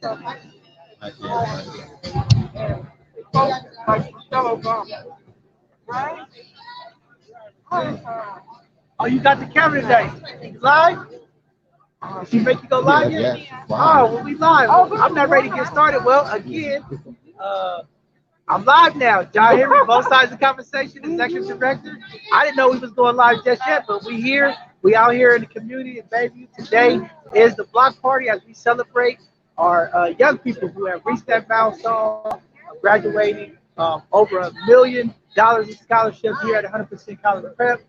Oh, you got the camera today. Live? Did she make you go live yet? Oh, well, we live. I'm not ready to get started. Well, again, uh, I'm live now. John Henry, both sides of the conversation, executive director. I didn't know we was going live just yet, but we here. We out here in the community in Bayview. Today is the block party as we celebrate our young people who have reached that milestone of graduating over $1 million in scholarships here at 100% College Prep.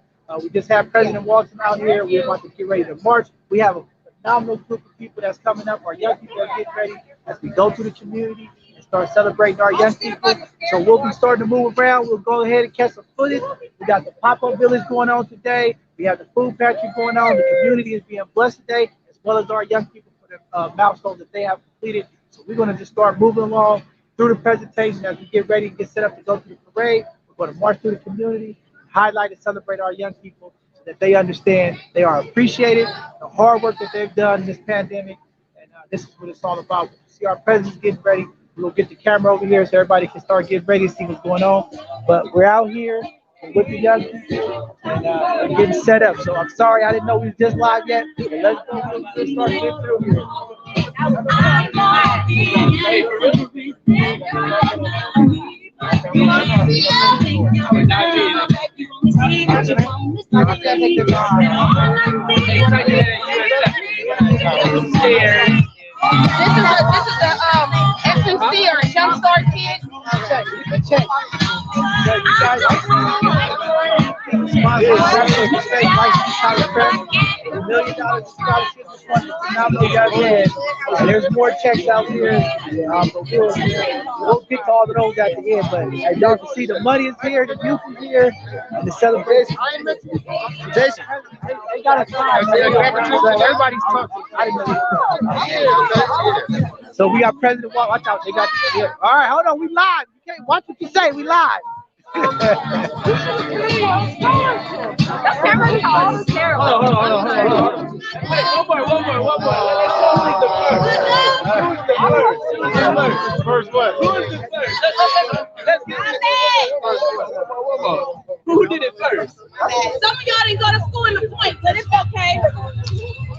We just had President Walton out here. We're about to get ready to march. We have a phenomenal group of people that's coming up. Our young people are getting ready as we go through the community and start celebrating our young people. So we'll be starting to move around. We'll go ahead and catch some footage. We got the pop-up village going on today. We have the food pantry going on. The community is being blessed today, as well as our young people for the milestones that they have completed. So we're going to just start moving along through the presentation as we get ready and get set up to go through the parade. We're going to march through the community, highlight and celebrate our young people so that they understand they are appreciated, the hard work that they've done in this pandemic, and this is what it's all about. See our president's getting ready. We'll get the camera over here so everybody can start getting ready to see what's going on. But we're out here with the young people and getting set up. So I'm sorry I didn't know we was just live yet. But let's go ahead and start getting through here. SMC or Jumpstart Kids. Check. $1 million scholarship is one phenomenal young man. There's more checks out here, but we'll get to all of those at the end. But as y'all can see, the money is here, the youth is here, and the celebration. Jason, they got a time. Everybody's talking. I didn't know. So we got President Walton. Watch out, they got. Yeah. All right, hold on, we live. You can't watch what you say. We live. The camera calls. Hold on. Wait, one more. Who's the first? First what? Who is the first? Let's get it. Who did it first? Some of y'all didn't go to school in the point, but it's okay.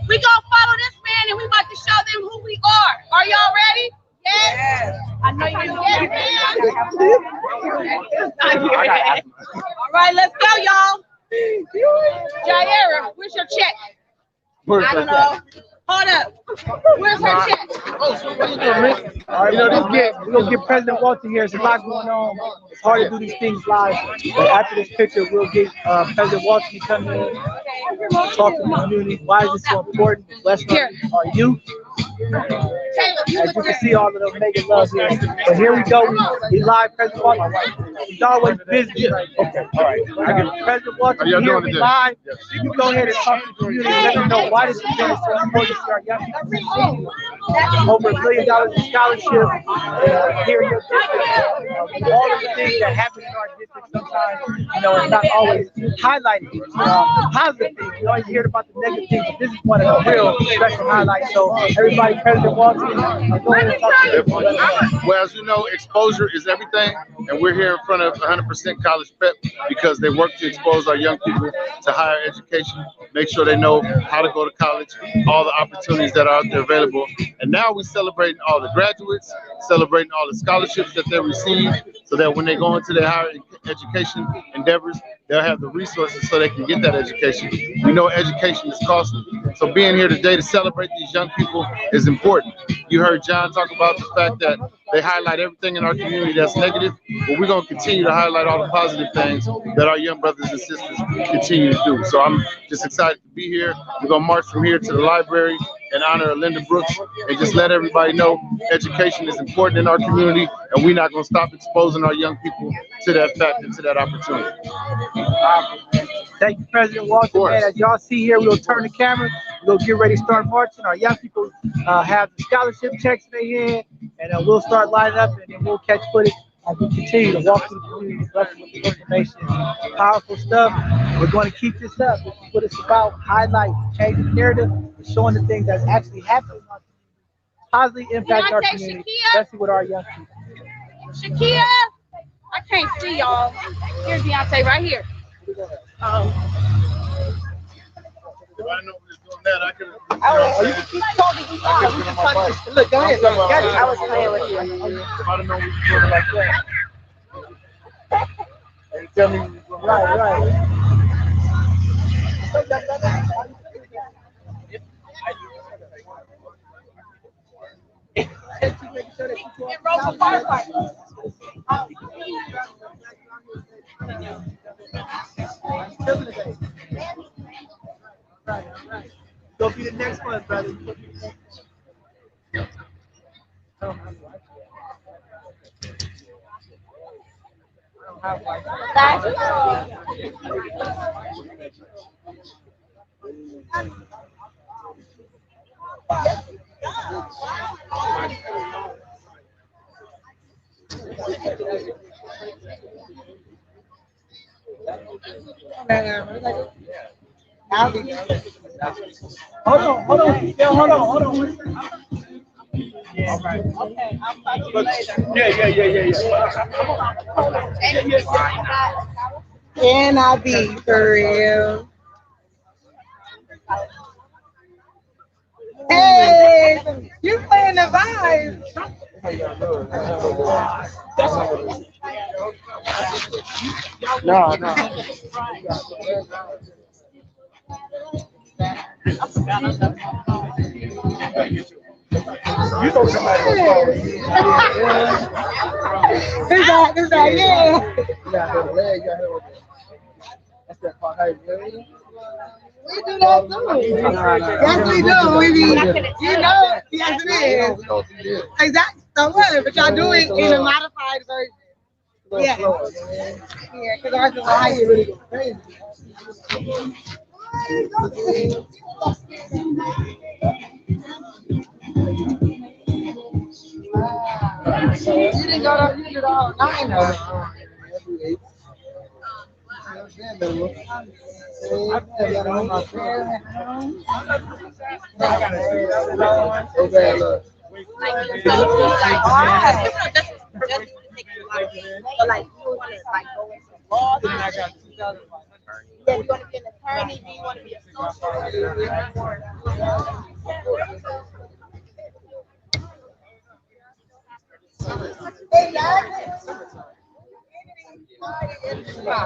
We gonna follow this man and we about to show them who we are. Are y'all ready? Yes. I know you're yes. All right, let's go, y'all. Jaira, where's your check? I don't know. Hold up. Where's her check? All right, we're gonna get President Walton here. There's a lot going on. It's hard to do these things live. But after this picture, we'll get President Walton to come in, talk to the community. Why is this so important? Bless our youth. As you can see, all of them making love here. But here we go. We live, President Walton. He's always busy. Okay, all right. President Walton here. We live. You can go ahead and talk to the community. Let them know why this event is so important to our young people. Over $1 million in scholarship here in your district. All of the things that happen in our district sometimes, it's not always highlighted. Positive things. You always hear about the negative things, but this is one of the real special highlights. So everybody, President Walton, go ahead and talk to them. Well, as you know, exposure is everything, and we're here in front of 100% College Prep because they work to expose our young people to higher education, make sure they know how to go to college, all the opportunities that are out there available. And now we're celebrating all the graduates, celebrating all the scholarships that they receive, so that when they go into their higher education endeavors, they'll have the resources so they can get that education. We know education is costly. So being here today to celebrate these young people is important. You heard John talk about the fact that they highlight everything in our community that's negative, but we're going to continue to highlight all the positive things that our young brothers and sisters continue to do. So I'm just excited to be here. We're going to march from here to the library in honor of Linda Brooks and just let everybody know education is important in our community, and we're not going to stop exposing our young people to that fact and to that opportunity. Thank you, President Walton. Man, as y'all see here, we'll turn the camera. We'll get ready to start marching. Our young people have the scholarship checks in their hand, and we'll start lining up, and then we'll catch footage as we continue to walk through the community, blessed with the information, powerful stuff. We're going to keep this up. This is what it's about: highlight, changing the narrative, and showing the things that's actually happening in our community, positively impact our Deontay, community, Shakia? especially with our young people. Shakia, I can't see y'all. Here's Deontay right here. If I know who's doing that, I can. Oh, you can keep talking. We can talk. Look, go ahead. I was playing with you. I don't know who's doing it like that. And tell me. Right. And Rosa Parks. Go be the next one, brother. Hold on. Yeah, hold on. Yeah. Right. Okay, I'll talk to you later. Yeah. Can I be for real? Hey, you playing the vibe. No. You know somebody Is that, yeah. That's that part. Hey, We do that too. Yes, we do. We be, yes, it is. Exactly. So what? But y'all do it in a modified version. Yeah. Yeah, because ours is higher. Really go crazy. You didn't go to, you did all 9 though. Yeah, you want to be an attorney? Do you want to be a social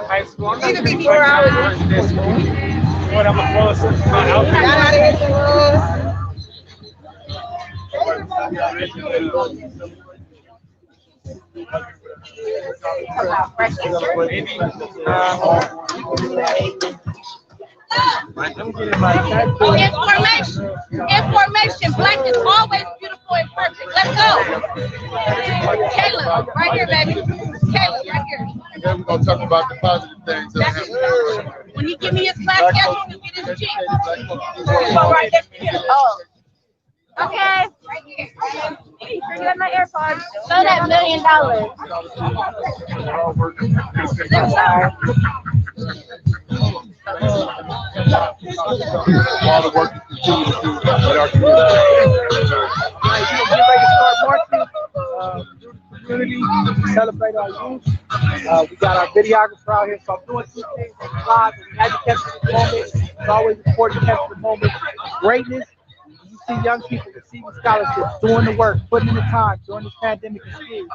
High school. I'm It'll be 4 hours. What I'm close to my Y'all gotta hit the road. Information. Black is always beautiful and perfect. Let's go. Kayla, right here, baby. Kayla, right here. Then we're gonna talk about the positive things that happen. When you give me his class schedule, you get his check. Oh, right there. Oh. Okay. Right here. You got my AirPods. Show that $1 million. All the work you continue to do with our community. Get ready to start marching. Community, celebrate our youth. We got our videographer out here, so I'm doing 2 things live. We had to capture the moment. It's always important to capture the moment. Greatness. You see young people receiving scholarships, doing the work, putting in the time during this pandemic and school.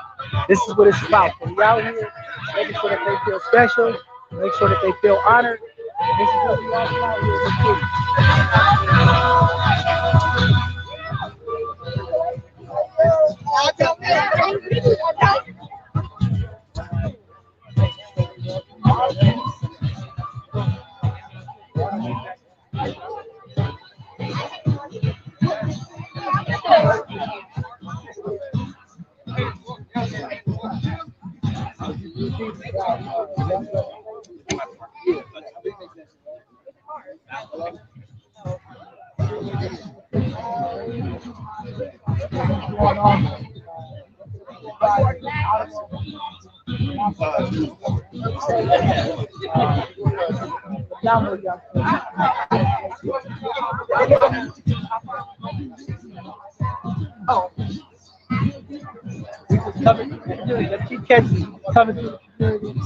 This is what it's about. So we out here making sure that they feel special, make sure that they feel honored. This is what we all out here to do. Oh. coming to the community. Let's keep catching coming to the community.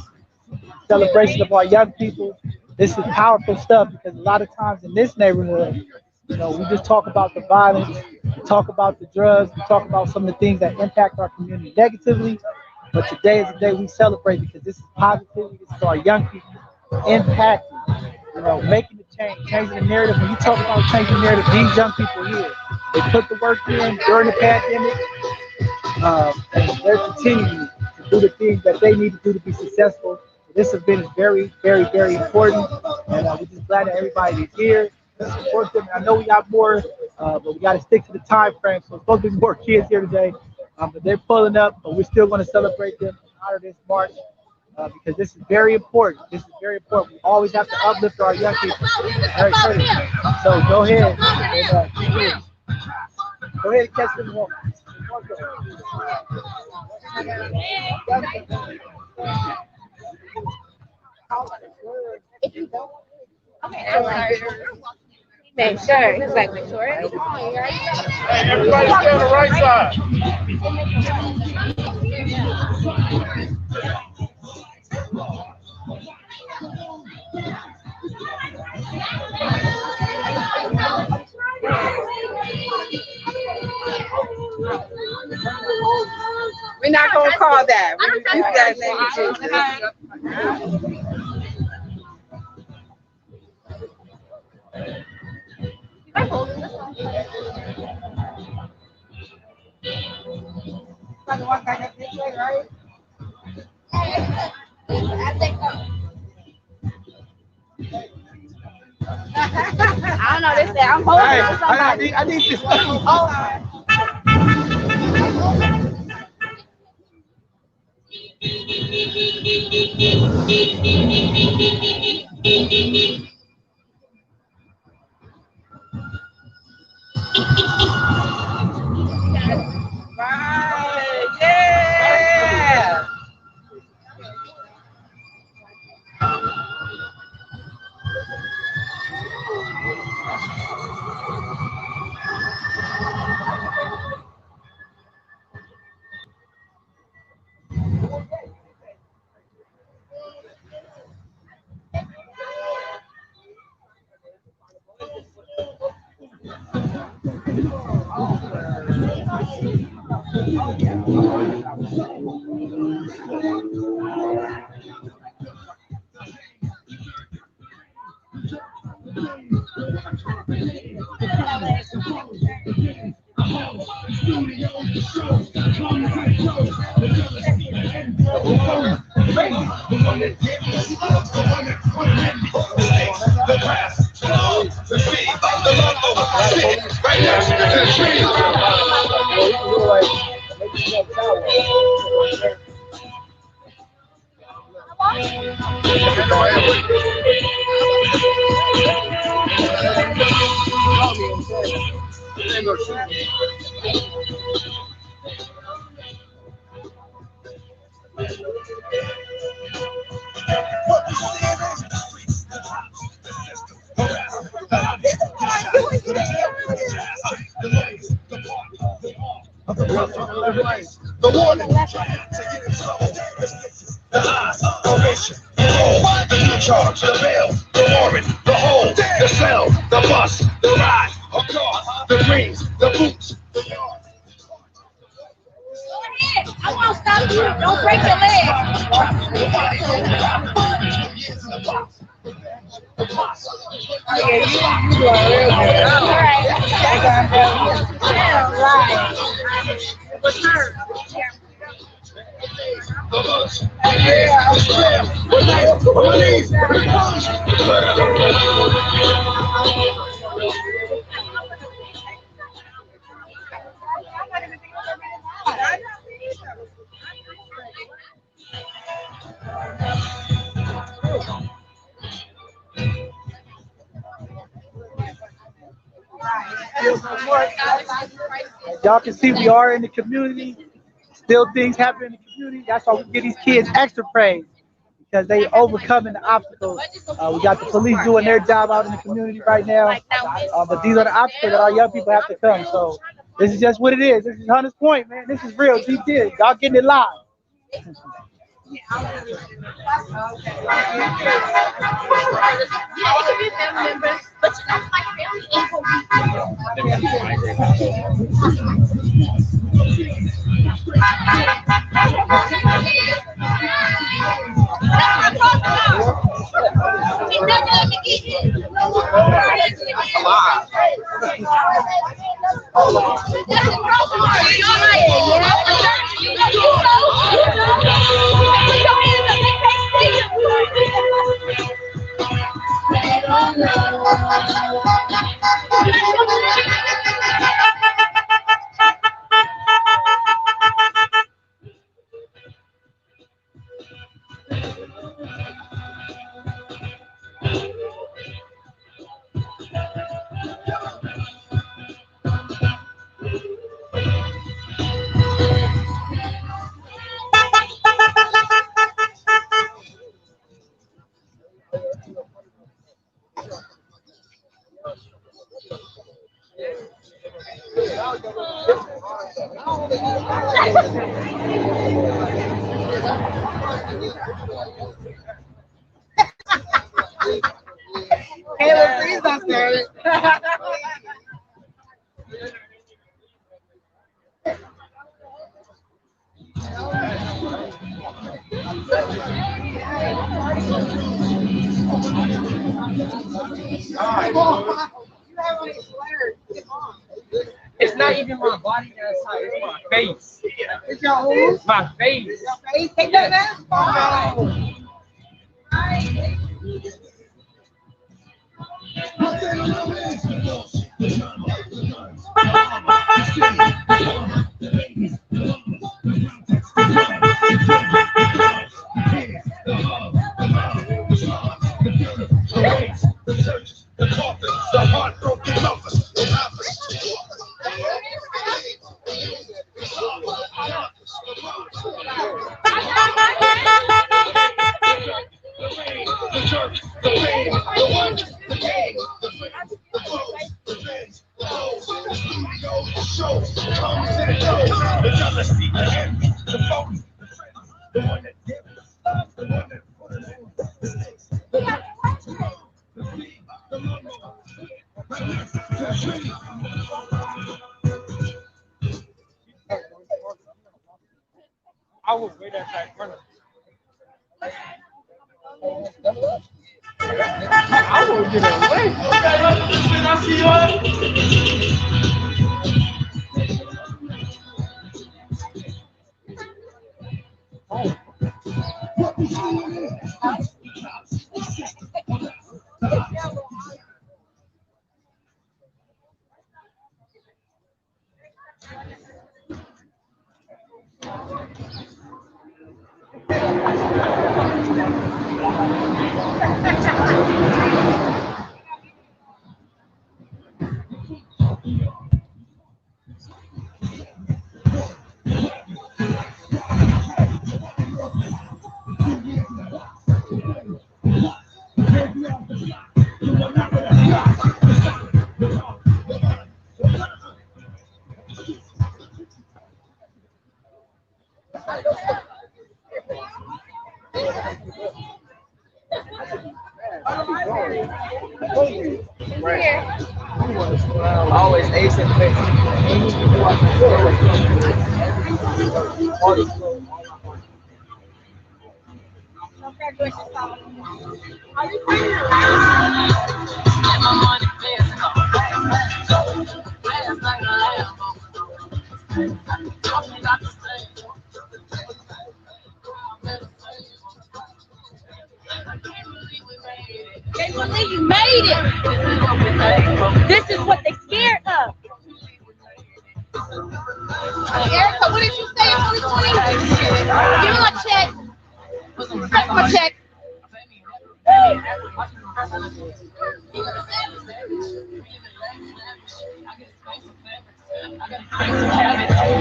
Celebration of our young people. This is powerful stuff because a lot of times in this neighborhood, you know, we just talk about the violence, we talk about the drugs, we talk about some of the things that impact our community negatively. But today is the day we celebrate because this is positivity. This is our young people impacting, you know, making the change, changing the narrative. When you talk about changing the narrative, these young people here, they put the work in during the pandemic, and they're continuing to do the things that they need to do to be successful. This event is very, very, very important, and we're just glad that everybody is here to support them. I know we got more, but we got to stick to the time frame. So it's supposed to be more kids here today, but they're pulling up. But we're still going to celebrate them and honor this march because this is very important. This is very important. We always have to uplift our young people. Very critical. So go ahead and go ahead and catch them walk. Make sure. He's like, make sure. Hey, everybody stay on the right side. We're not gonna call that. I don't know. They say I'm holding on somebody. I need this. Right, yeah. The warning, the operation, the charge, the bail, the warrant, the hold, the cell, the bus, the ride, a car, the greens, the boots, the yard. I won't stop you. Don't break your As y'all can see, we are in the community. Still things happen in the community. That's why we give these kids extra praise because they overcoming the obstacles. We got the police doing their job out in the community right now. But these are the obstacles that our young people have to come. So This is just what it is. This is Hunter's Point, man. This is real deep deal. Y'all getting it live. Yeah, it could be family members, but you know, my family ain't that's what I'm talking about. He never let me get it. Caleb, please don't start it. It's not even my body that's hot, it's my face. It's your who? My face. Your face? Take that mask off. The churches, the coffins, the heartbroken lovers, the rappers. The church, the fame, the wonders, the game, the fame, the clothes, the fans, the hoes, the studio, the shows, the comes and it goes, the jealousy, the envy, the phony, the friends, the one that gives us love, the one that put us in the mistakes, the feed, the lumber, the tree. I was way that back runner. I will get away. I see you. Always ace in the face. They believe you made it. This is what they scared of. Erica, what did you say in 2020? Give me my check. Press my check.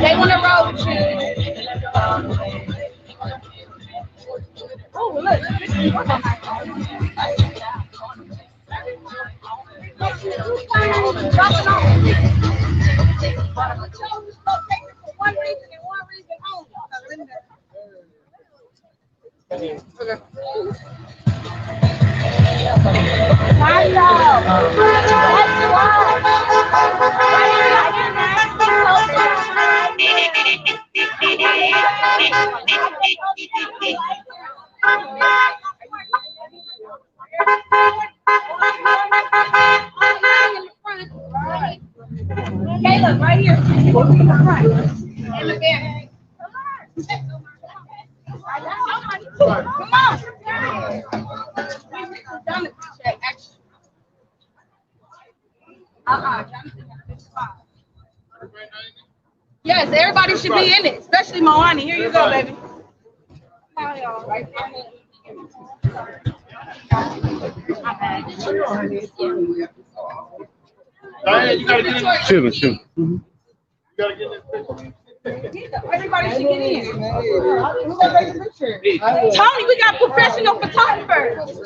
They want to roll with you. Oh, look. Drop it off. chose this location for one reason and one reason only. Caleb, right here. In the front. In the back. Come on. Yes, everybody should be in it, especially Moani. Here you go, baby. Diane, you gotta get in. Shoot. You gotta get in this picture. Everybody should get in. Tony, we got professional photographers.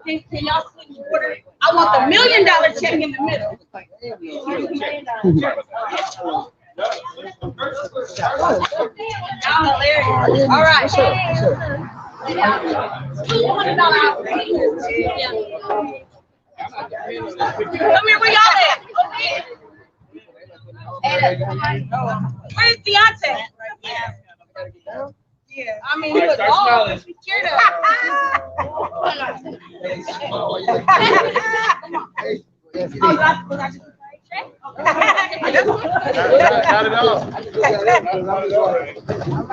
Can y'all switch order? I want the $1 million check in the middle. Y'all hilarious. All right. Come here, where y'all at? Where's Deontay? Yeah, I mean, he was all scared of. Not at all.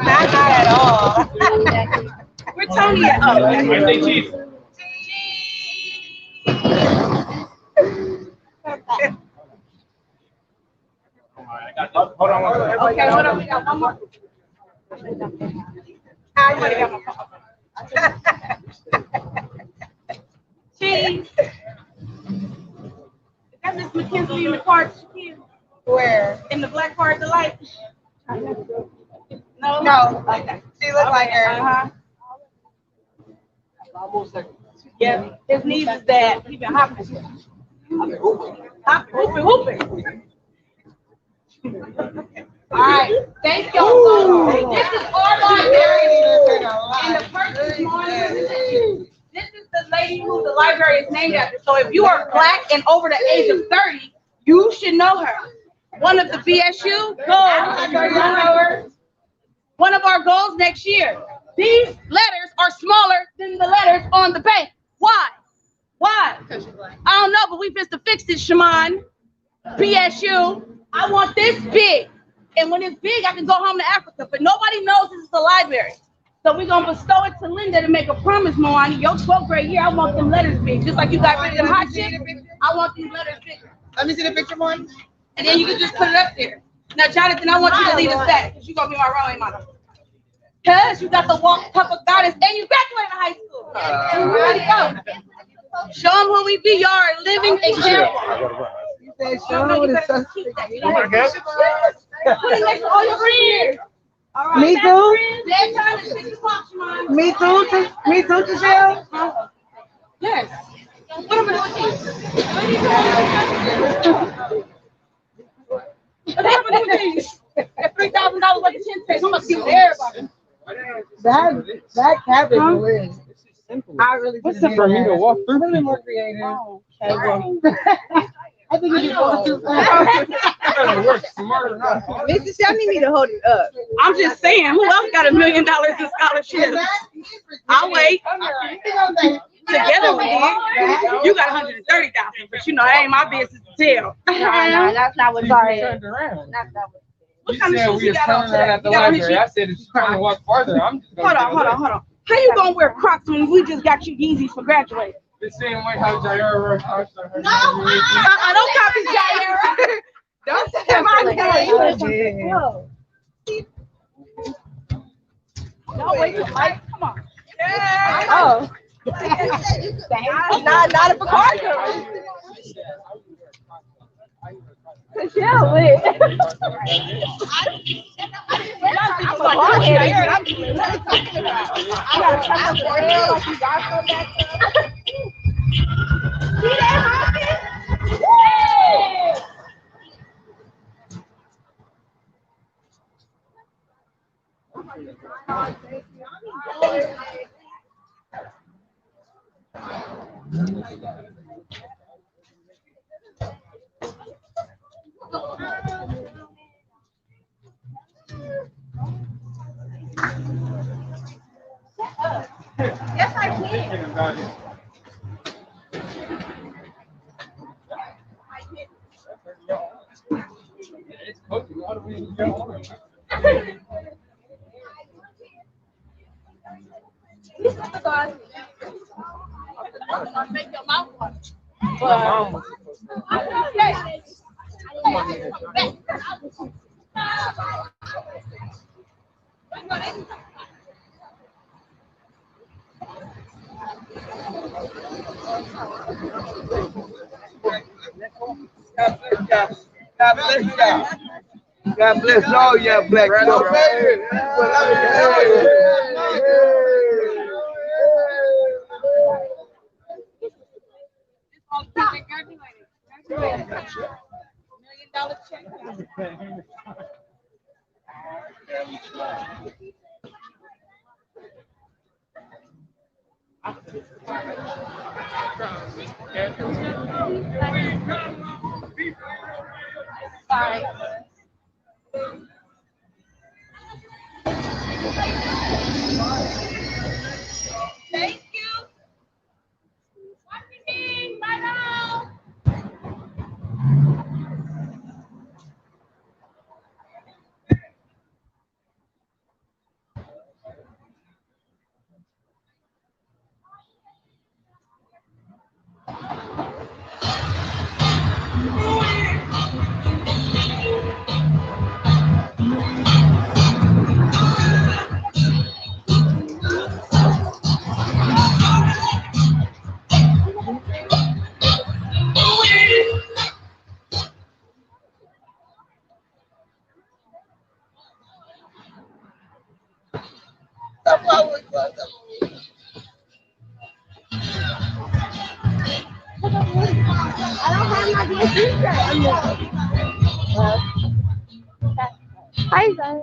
Not at all. Where Tony at? Oh, Birthday chief. Hold on one second. okay, hold on. We got one more. Everybody got my phone. Cheese. Is that Miss McKenzie in the car? Where? In the black car at the light? No? No. Okay. She looked like her. Uh-huh. Yeah, his knees is bad. He been hopping. Hooping. All right, thank y'all so much. This is our library, and the person monitoring this is the lady who the library is named after. So if you are Black and over the age of 30, you should know her. One of the BSU goals, one of our goals next year. These letters are smaller than the letters on the bank. Why? Why? I don't know, but we supposed to fix this, Shaman. BSU. I want this big. And when it's big, I can go home to Africa. But nobody knows this is the library. So we're going to bestow it to Linda to make a promise, Moani. Your 12th grade year, I want them letters big. Just like you got rid of them hot chicks, I want these letters bigger. Let me see the picture, Moani. And then you can just put it up there. Now, Jonathan, I want you to lead us back because you're going to be my runway model. Because you got the walk cup of goddess and you graduated high school. Ready to go. Show them who we be. Y'all are living example. You said show what it's supposed to be. Put it next to all your friends. All right. Me too. Bedtime is 6 o'clock, Shimon. Me too, Giselle. Yes. What am I doing? What happened to these? That $3,000 worth of chin tape. I'm gonna give it to everybody. That cabbage was. I really What's up for me to walk through? really more creative. Oh, I think you just go too far. Work smarter, not harder. Mrs. Y'all need me to hold it up. I'm just saying, who else got $1 million in scholarships? I'll wait. Together we did. You got 130,000, but you know that ain't my business to tell. No, that's not what you Turned around. What You kind of said shoes we you was got on turning around today? at the You got on his library. I said if she's trying to walk farther, I'm just gonna Hold on. How you gonna wear Crocs when we just got you Yeezys for graduating? The same way how Jair wore Crocs on her. Don't copy Jair. Don't say my name. No, wait, Mike, come on. Yeah. Oh. Not if a car comes. Yeah, wait. I'm a hard-headed. I gotta come up for real like you got some back there. See that, Hopkins? Yes, I can. It's cooking. How do we even get on it? Make your mouth water. God bless y'all. God bless all y'all black folk. $1 million check. Sorry. Thank you. Bye now. I don't have my DSP yet. Hi guys.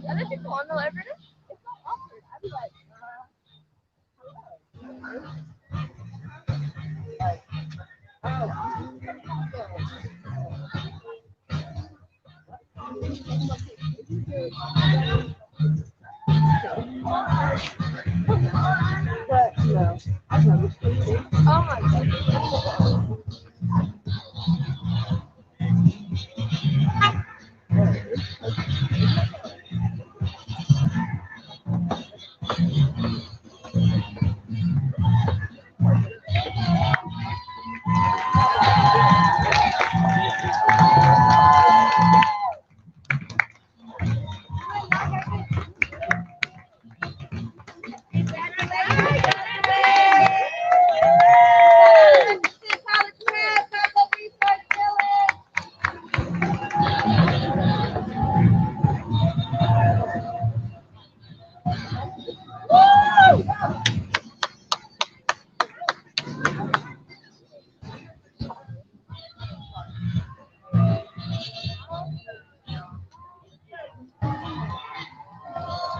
Other people on the library, it's not awkward. I'd be like, but no. Oh my god.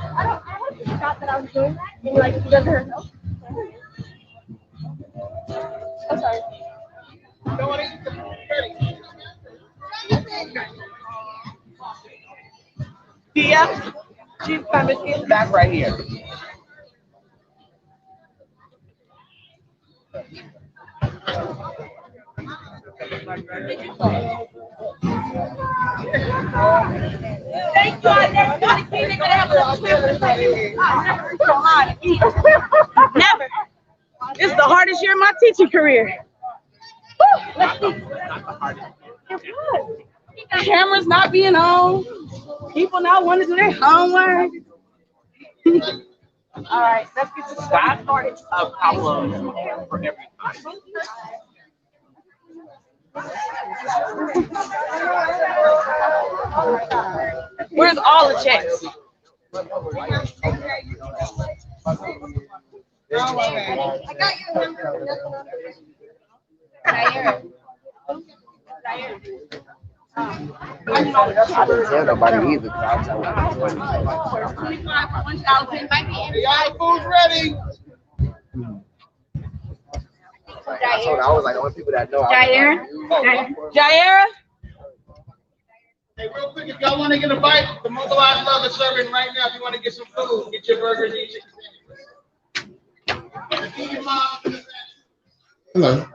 I forgot that I was doing that, and like she doesn't herself. I'm sorry. Yeah, she's coming in back right here. Thank you. I never got a kid that have a never. This is the hardest year of my teaching career. Cameras not being on, people not wanting to do their homework. All right, let's get to God started a couple for every time. Where's all the checks? I got your number. I didn't tell nobody either. Y'all food's ready. I told her, I was like, the only people that know. Jaira? Hey, real quick, if y'all want to get a bite, the Mobilized Love is serving right now. If you want to get some food, get your burgers, eat chicken sandwich. Hello.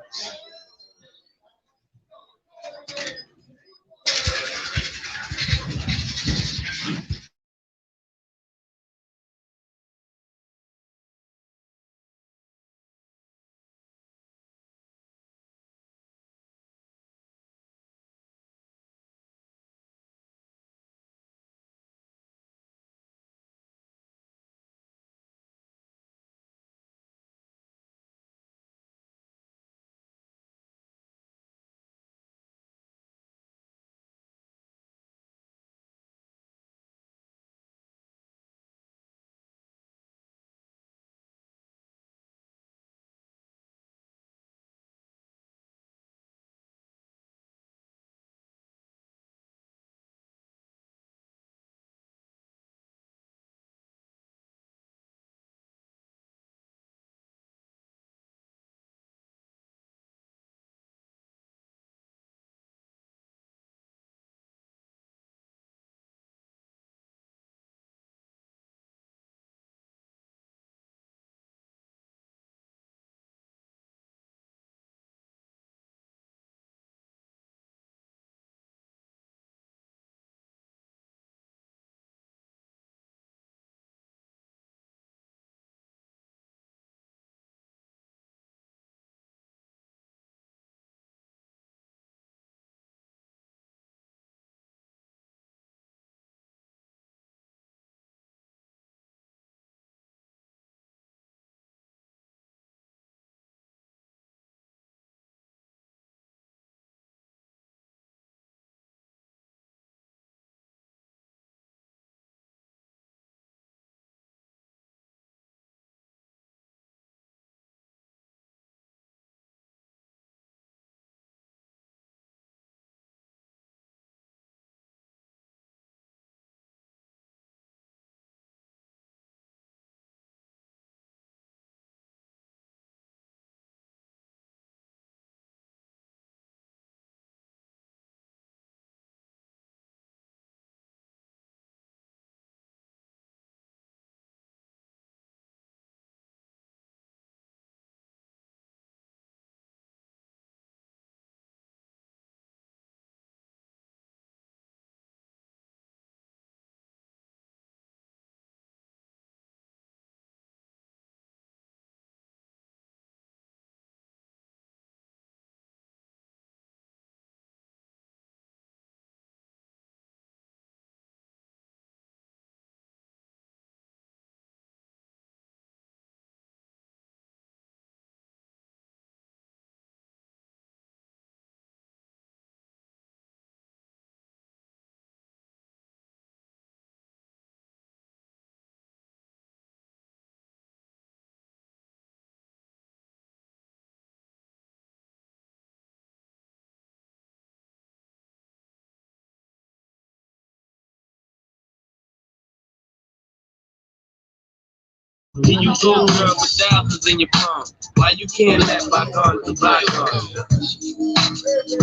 Can you go around with thousands in your palm? Why you can't let bygones be bygones?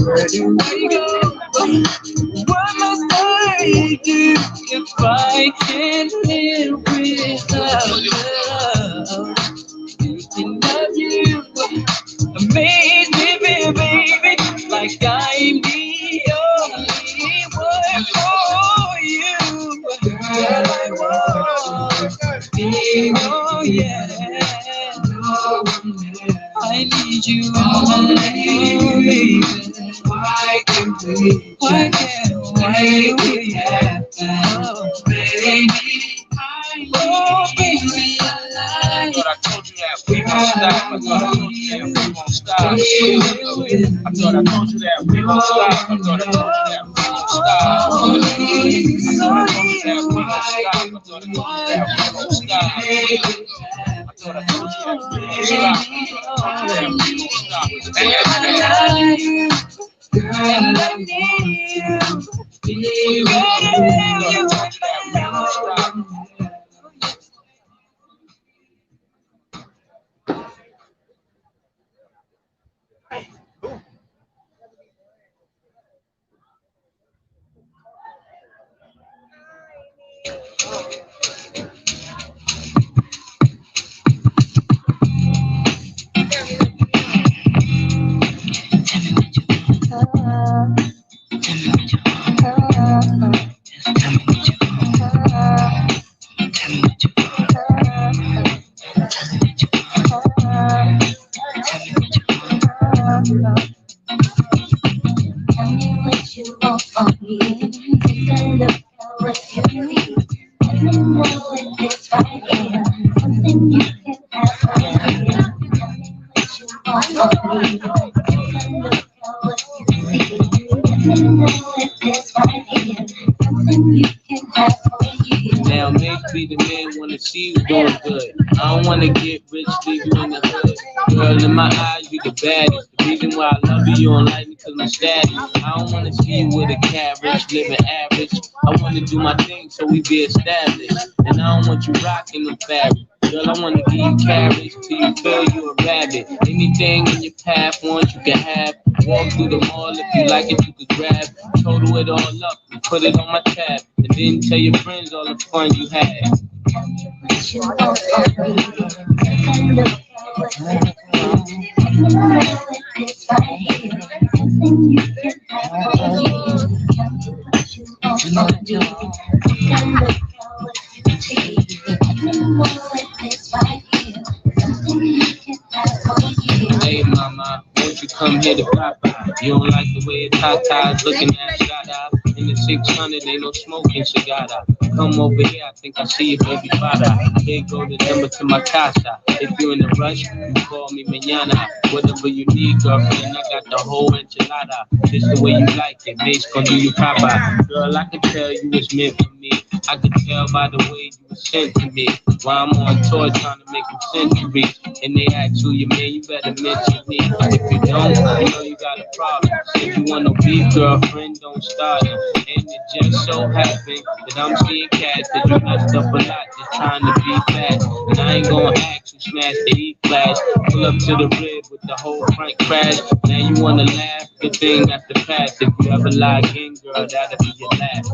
Where do we go? What must I do if I can't live without love? Thinking of you, amaze me, baby, like I Oh yeah, I need you. Why can't we happen? Baby, oh baby, I thought I told you that we gon' stop. I thought I told you that we gon' stop. I thought I told you that we gon' stop. I thought I told you that we gon' stop. I thought I told you that we gon' stop. I thought I told you that we gon' stop. I thought I told you that we gon' stop. Girl, I need you. You Now maybe the man wanna see you doing good. I don't wanna get rich, leave you in the hood. Girl, in my eyes, you the baddest. The reason why I love you, you don't like me cause my status. I don't wanna see you with a carriage, living average. I wanna do my thing so we be established. And I don't want you rocking the fabric. Girl, I wanna give you carriage till you feel you a rabbit. Anything in your path, once you can have. Walk through the mall, if you like it, you could grab. Total it all up and put it on my tab. And then tell your friends all the fun you had. Hey mama, won't you come here to Popeye? You don't like the way Tata's looking at Shada. In the 600, ain't no smoking cigar. Come over here, I think I see you, baby father. Here go the number to my casa. If you in a rush, you call me mañana. Whatever you need, girlfriend, I got the whole enchilada. Just the way you like it, Nate's gonna do you Popeye. Girl, I can tell you was meant for me. I can tell by the way you were sent to me. While I'm on tour trying to make them centuries. And they ask who you man, you better mention me. If you don't, you know you got a problem. If you want no beef, girlfriend, don't start it. And it just so happened that I'm seeing cats that you messed up a lot just trying to be fast. And I ain't gonna ask who smashed the E-Class. Pull up to the rib with the whole front crash. Now you wanna laugh? Good thing that's the past. If you ever lie again, girl, that'll be your last.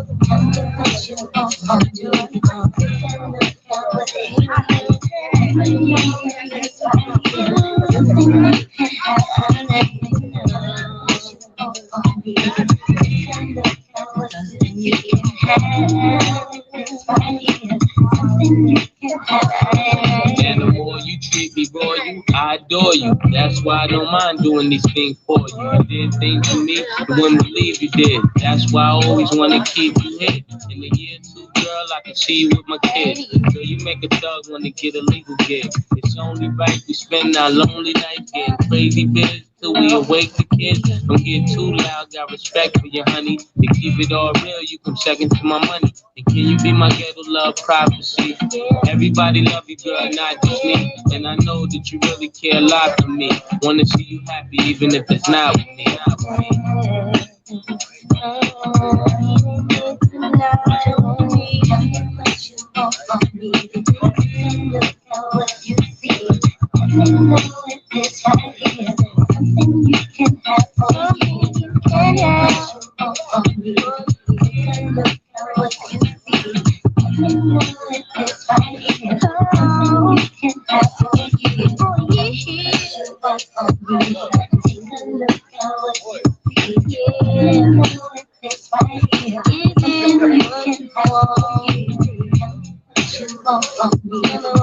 And the more you treat me royal, I adore you. That's why I don't mind doing these things for you. You did things for me, you wouldn't believe you did. That's why I always want to keep you here. In the year two, girl, I can see you with my kids. Girl, you make a thug want to get a legal gig. It's only right we spend our lonely nights getting crazy biz till we awake the kids. Don't get too loud, got respect for you, honey. To keep it all real, you come second to my money. And can you be my ghetto love prophecy? Everybody love you, girl, not just me. And I know that you really care a lot for me. Wanna see you happy, even if it's not with me. Not with me.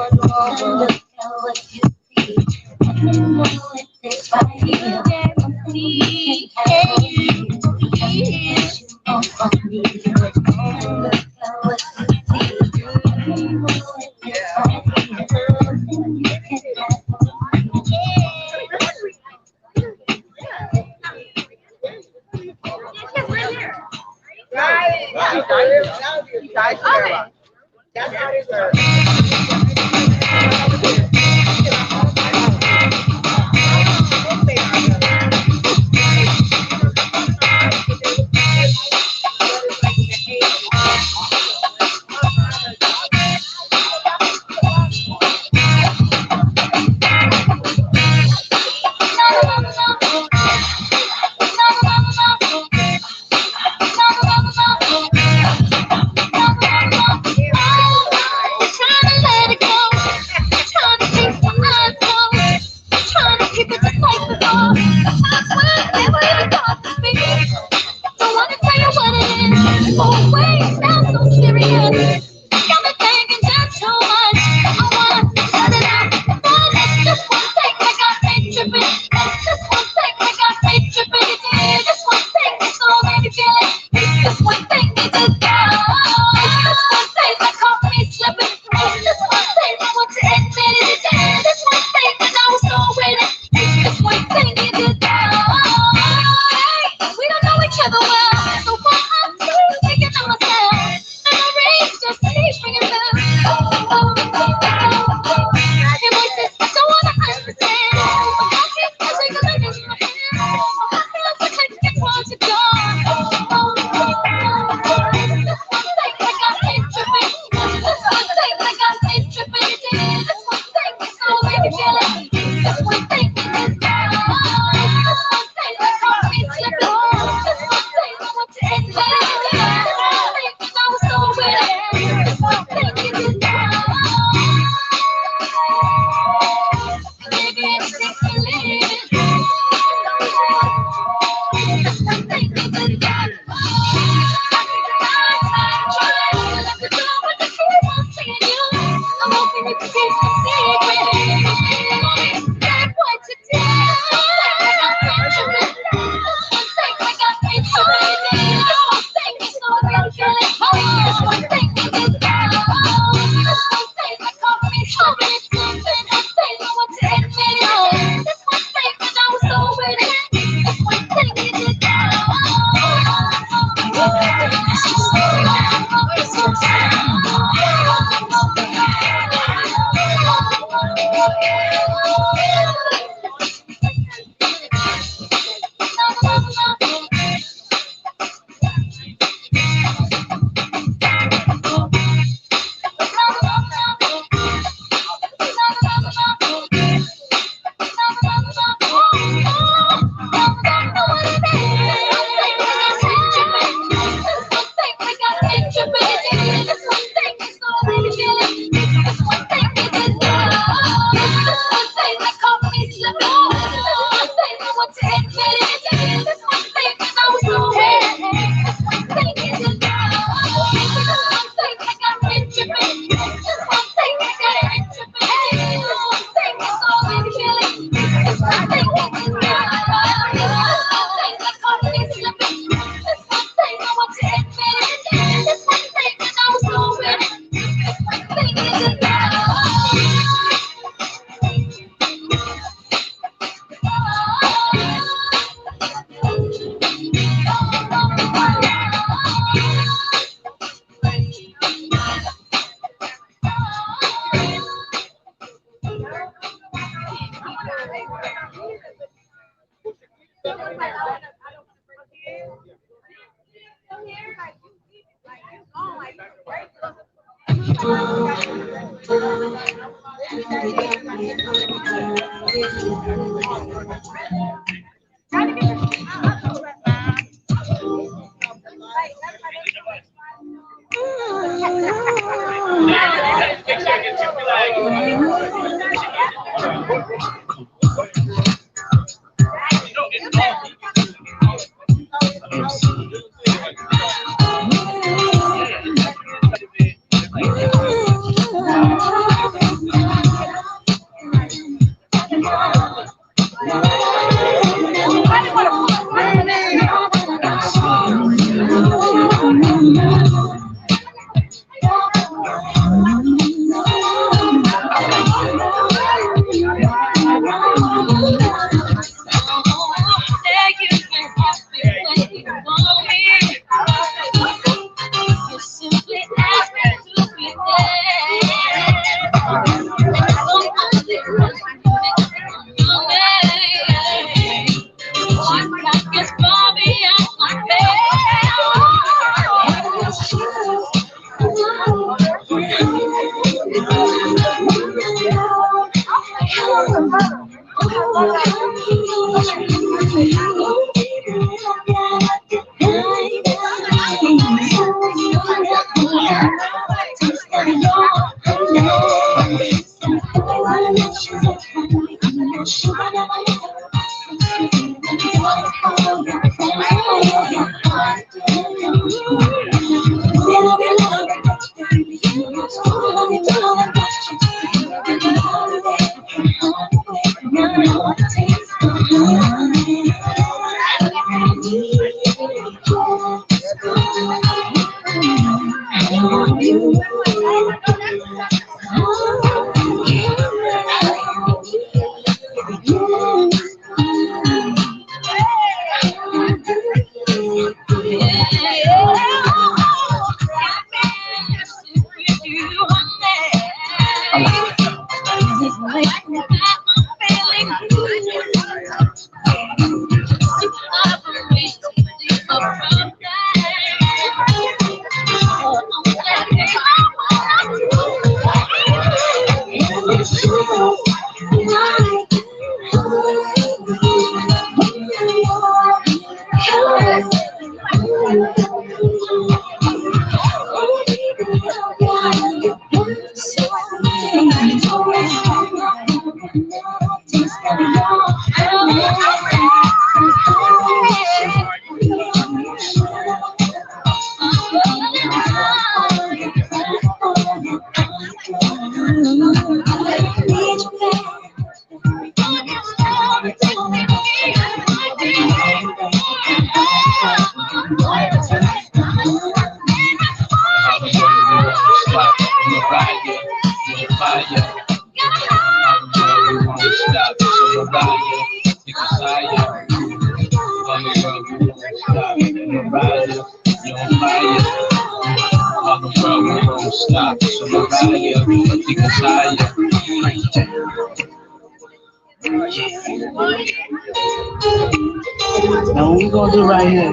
Now what we gonna do right here,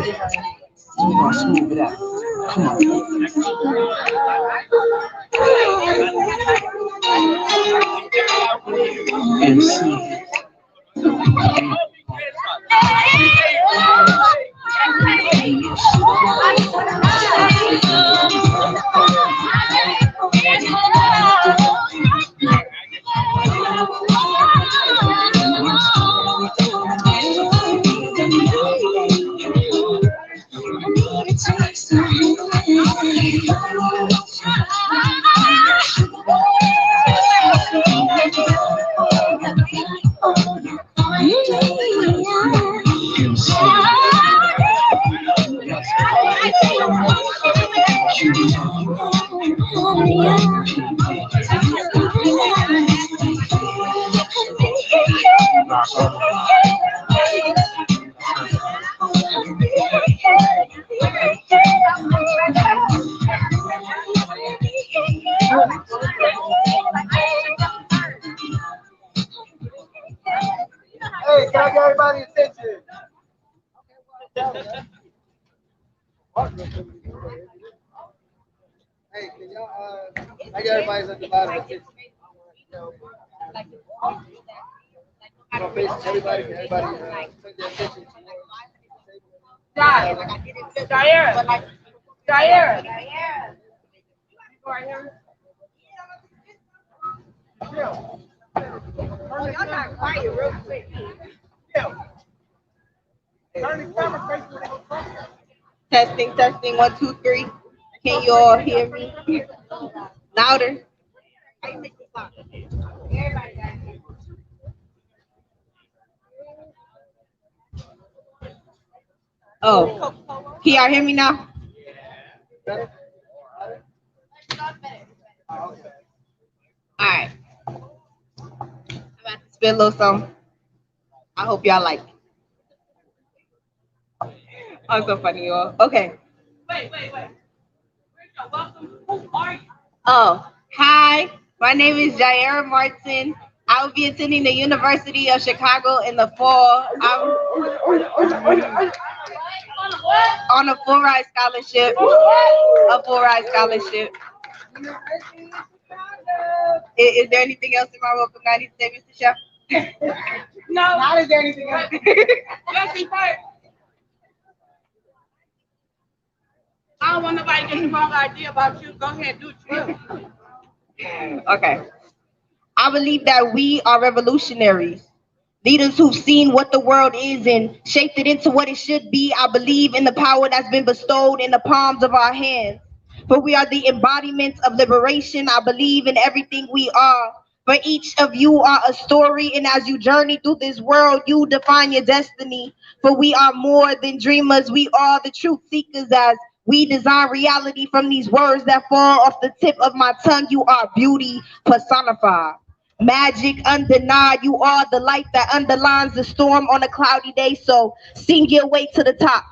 we're gonna smooth it out. Come on. MC. Hey, can I get everybody's attention? Hey, can y'all, I get everybody's undivided attention. Everybody, take their attention. Jair. Oh, y'all got quiet real quick. Testing, testing, 1, 2, 3. Can you all hear me? Louder. Oh, can y'all hear me now? All right. I'm about to spit a little something. I hope y'all like it. I'm so funny, y'all. Okay. Wait. Welcome. Who are you? Oh, hi. My name is Jaira Martin. I will be attending the University of Chicago in the fall. I'm on a full ride scholarship. Is there anything else in my welcome that I need to say, Mr. Chef? No. Not is there anything else? Let's be first. I don't want nobody to get the wrong idea about you. Go ahead, do it you. Okay. I believe that we are revolutionaries, leaders who've seen what the world is and shaped it into what it should be. I believe in the power that's been bestowed in the palms of our hands. For we are the embodiments of liberation. I believe in everything we are. For each of you are a story, and as you journey through this world, you define your destiny. For we are more than dreamers. We are the truth seekers as we design reality from these words that fall off the tip of my tongue. You are beauty personified. Magic undenied, you are the light that underlines the storm on a cloudy day. So sing your way to the top.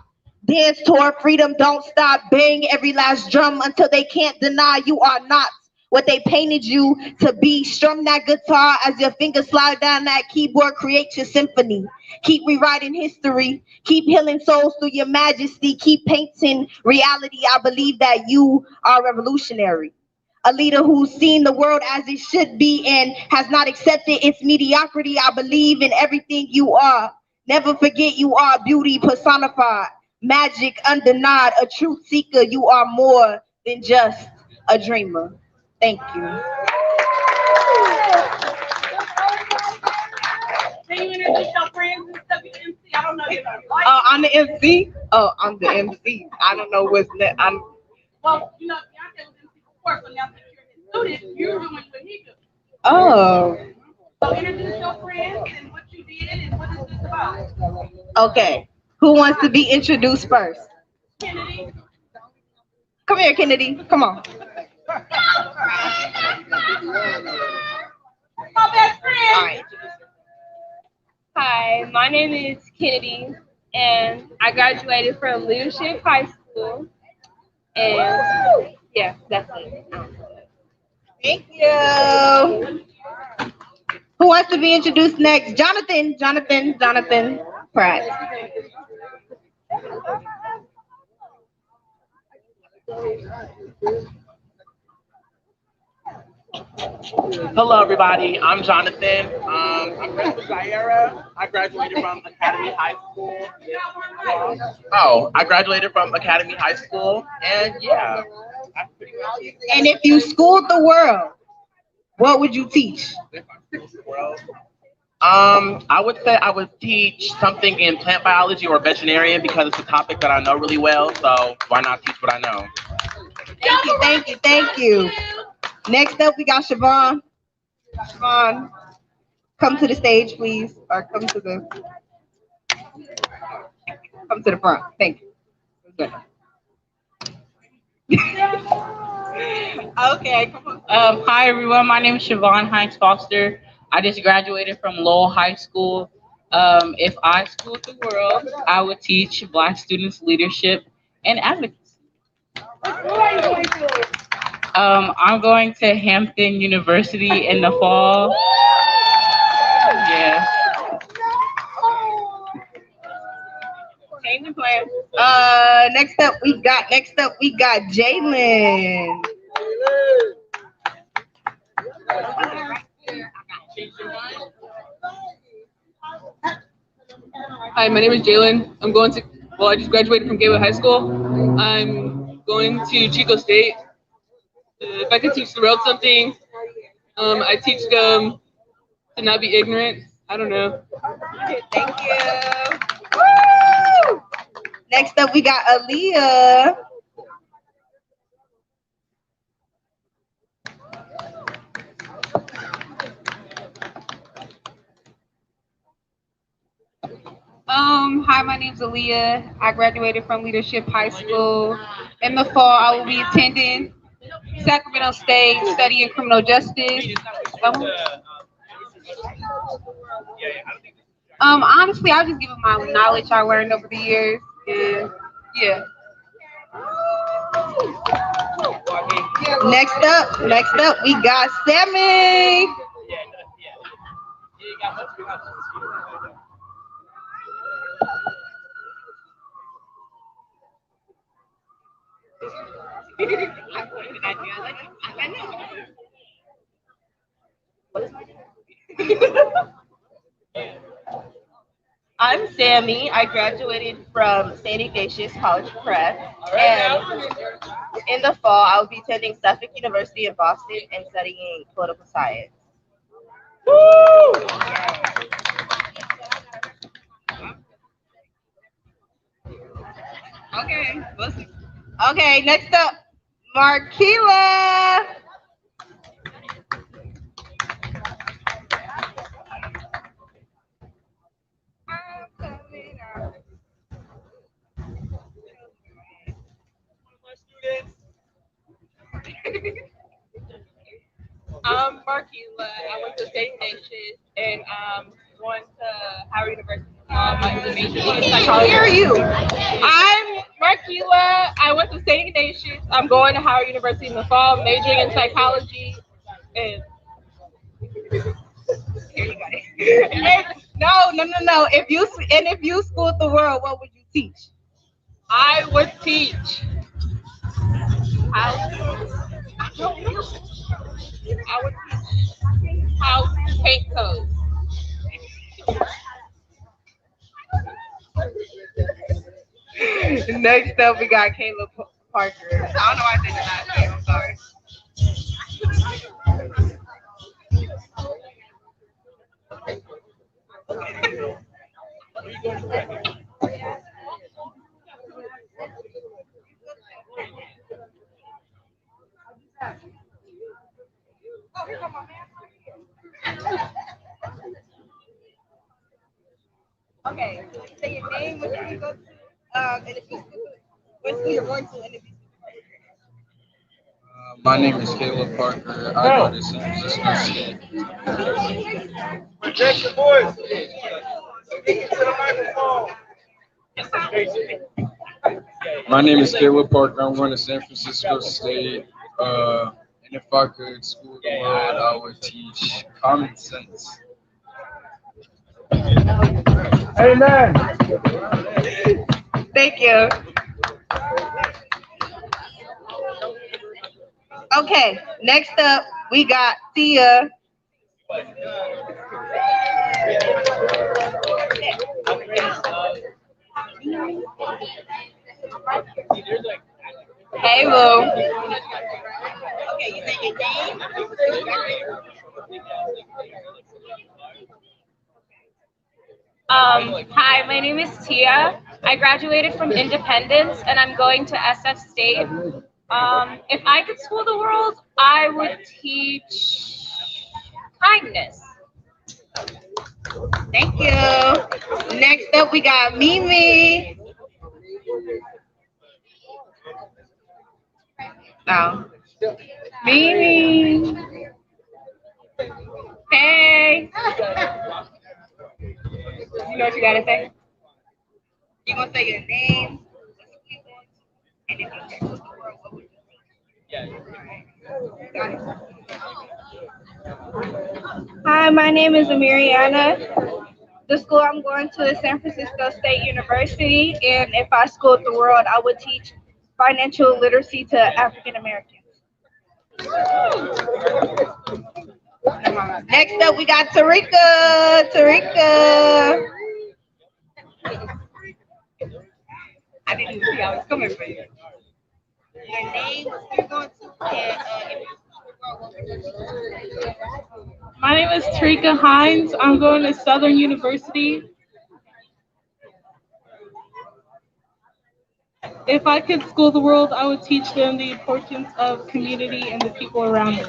Dance toward freedom, don't stop. Bang every last drum until they can't deny you are not what they painted you to be. Strum that guitar as your fingers slide down that keyboard. Create your symphony. Keep rewriting history. Keep healing souls through your majesty. Keep painting reality. I believe that you are revolutionary. A leader who's seen the world as it should be and has not accepted its mediocrity. I believe in everything you are. Never forget you are beauty personified. Magic undenied, a truth seeker. You are more than just a dreamer. Thank you. Can you introduce your friends and stuff? You MC? I don't know you. I'm the MC. Oh, I'm the MC. I don't know what's next. Well, you know, Beyonce was MC before, so now that you're his student, you're doing what he do. Oh. So introduce your friends and what you did and what is this about. Okay. Who wants to be introduced first? Kennedy. Come here, Kennedy. Come on. My best friend. All right. Hi, my name is Kennedy, and I graduated from Leadership High School. And yeah, that's it. Thank you. Who wants to be introduced next? Jonathan Pratt. Hello, everybody. I'm Jonathan. I'm friends with Zaira. I graduated from Academy High School. I graduated from Academy High School, and yeah. And if you schooled the world, what would you teach? I would say I would teach something in plant biology or veterinarian because it's a topic that I know really well. So why not teach what I know? Thank you. Next up, we got Siobhan. Siobhan, come to the stage, please, or come to the front. Thank you. Okay, come on. Hi, everyone. My name is Siobhan Hines Foster. I just graduated from Lowell High School. If I schooled the world, I would teach Black students leadership and advocacy. I'm going to Hampton University in the fall. Yeah. Change the plan. Next up we got Jalen. Hi, my name is Jalen. I just graduated from Gateway High School. I'm going to Chico State. If I could teach the world something, I teach them to not be ignorant. I don't know. Thank you. Woo! Next up, we got Aaliyah. Hi, my name's Aaliyah. I graduated from Leadership High School. In the fall, I will be attending Sacramento State, studying criminal justice. Honestly, I'll just give them my knowledge I learned over the years. And yeah. Next up, we got Sammy. I'm Sammy. I graduated from St. Ignatius College Prep, and in the fall, I'll be attending Suffolk University in Boston and studying political science. Okay. Okay, next up, Marquila. I'm Marquila. I went to St. Ignatius and going to Howard University. My major in psychology. I hear you. I'm Marquila. I went to St. Ignatius. I'm going to Howard University in the fall, majoring in psychology. And here you go. No. If you schooled the world, what would you teach? I would teach how to paint code. Next up, we got Caleb Parker. I don't know why I said that last name. I'm sorry. Okay, say your name, what school you go to, and if you what school you're going to, and if you. My name is Caleb Parker. I go to San Francisco State. Project your voice. Speak into the microphone. My name is Caleb Parker. I'm going to San Francisco State. And if I could school the world, I would teach common sense. Amen. Thank you. Okay, next up, we got Tia. Hey, Lou. Okay, you say your name? Hi, my name is Tia. I graduated from Independence and I'm going to SF State. If I could school the world, I would teach kindness. Thank you. Next up, we got Mimi. Oh. Mimi. Hey. You know what you gotta say? You gonna say your name, and if you say the world, what would you say? Hi, my name is Amiriana. The school I'm going to is San Francisco State University, and if I schooled the world, I would teach financial literacy to African Americans. Next up, we got Tarika. Tarika. I didn't even see I was coming for you. Your name, what you're going to, and My name is Tarika Hines. I'm going to Southern University. If I could school the world, I would teach them the importance of community and the people around them.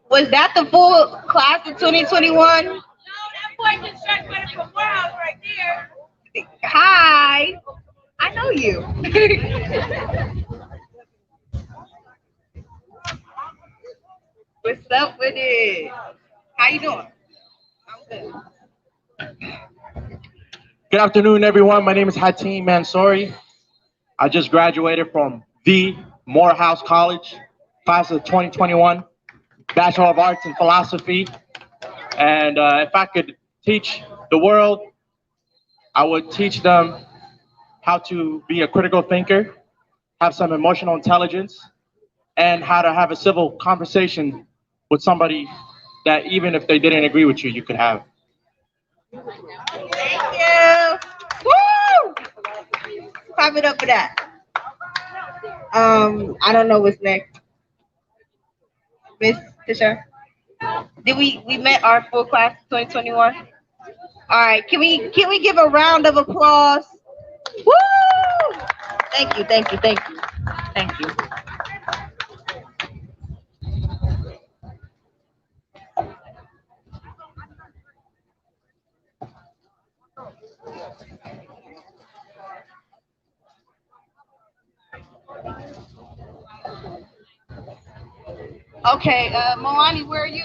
Was that the full class of 2021? No, that boy just graduated from Morehouse right there. Hi, I know you. What's up with it? How you doing? I'm good. Good afternoon, everyone. My name is Hatim Mansouri. I just graduated from the Morehouse College, class of 2021, Bachelor of Arts in Philosophy. And if I could teach the world, I would teach them how to be a critical thinker, have some emotional intelligence, and how to have a civil conversation with somebody that even if they didn't agree with you, you could have. Thank you. Woo! Clap it up for that. I don't know what's next. Miss Fisher. Did we met our full class 2021? All right, can we give a round of applause? Woo! Thank you, thank you, thank you. Thank you. Okay, Moani, where are you?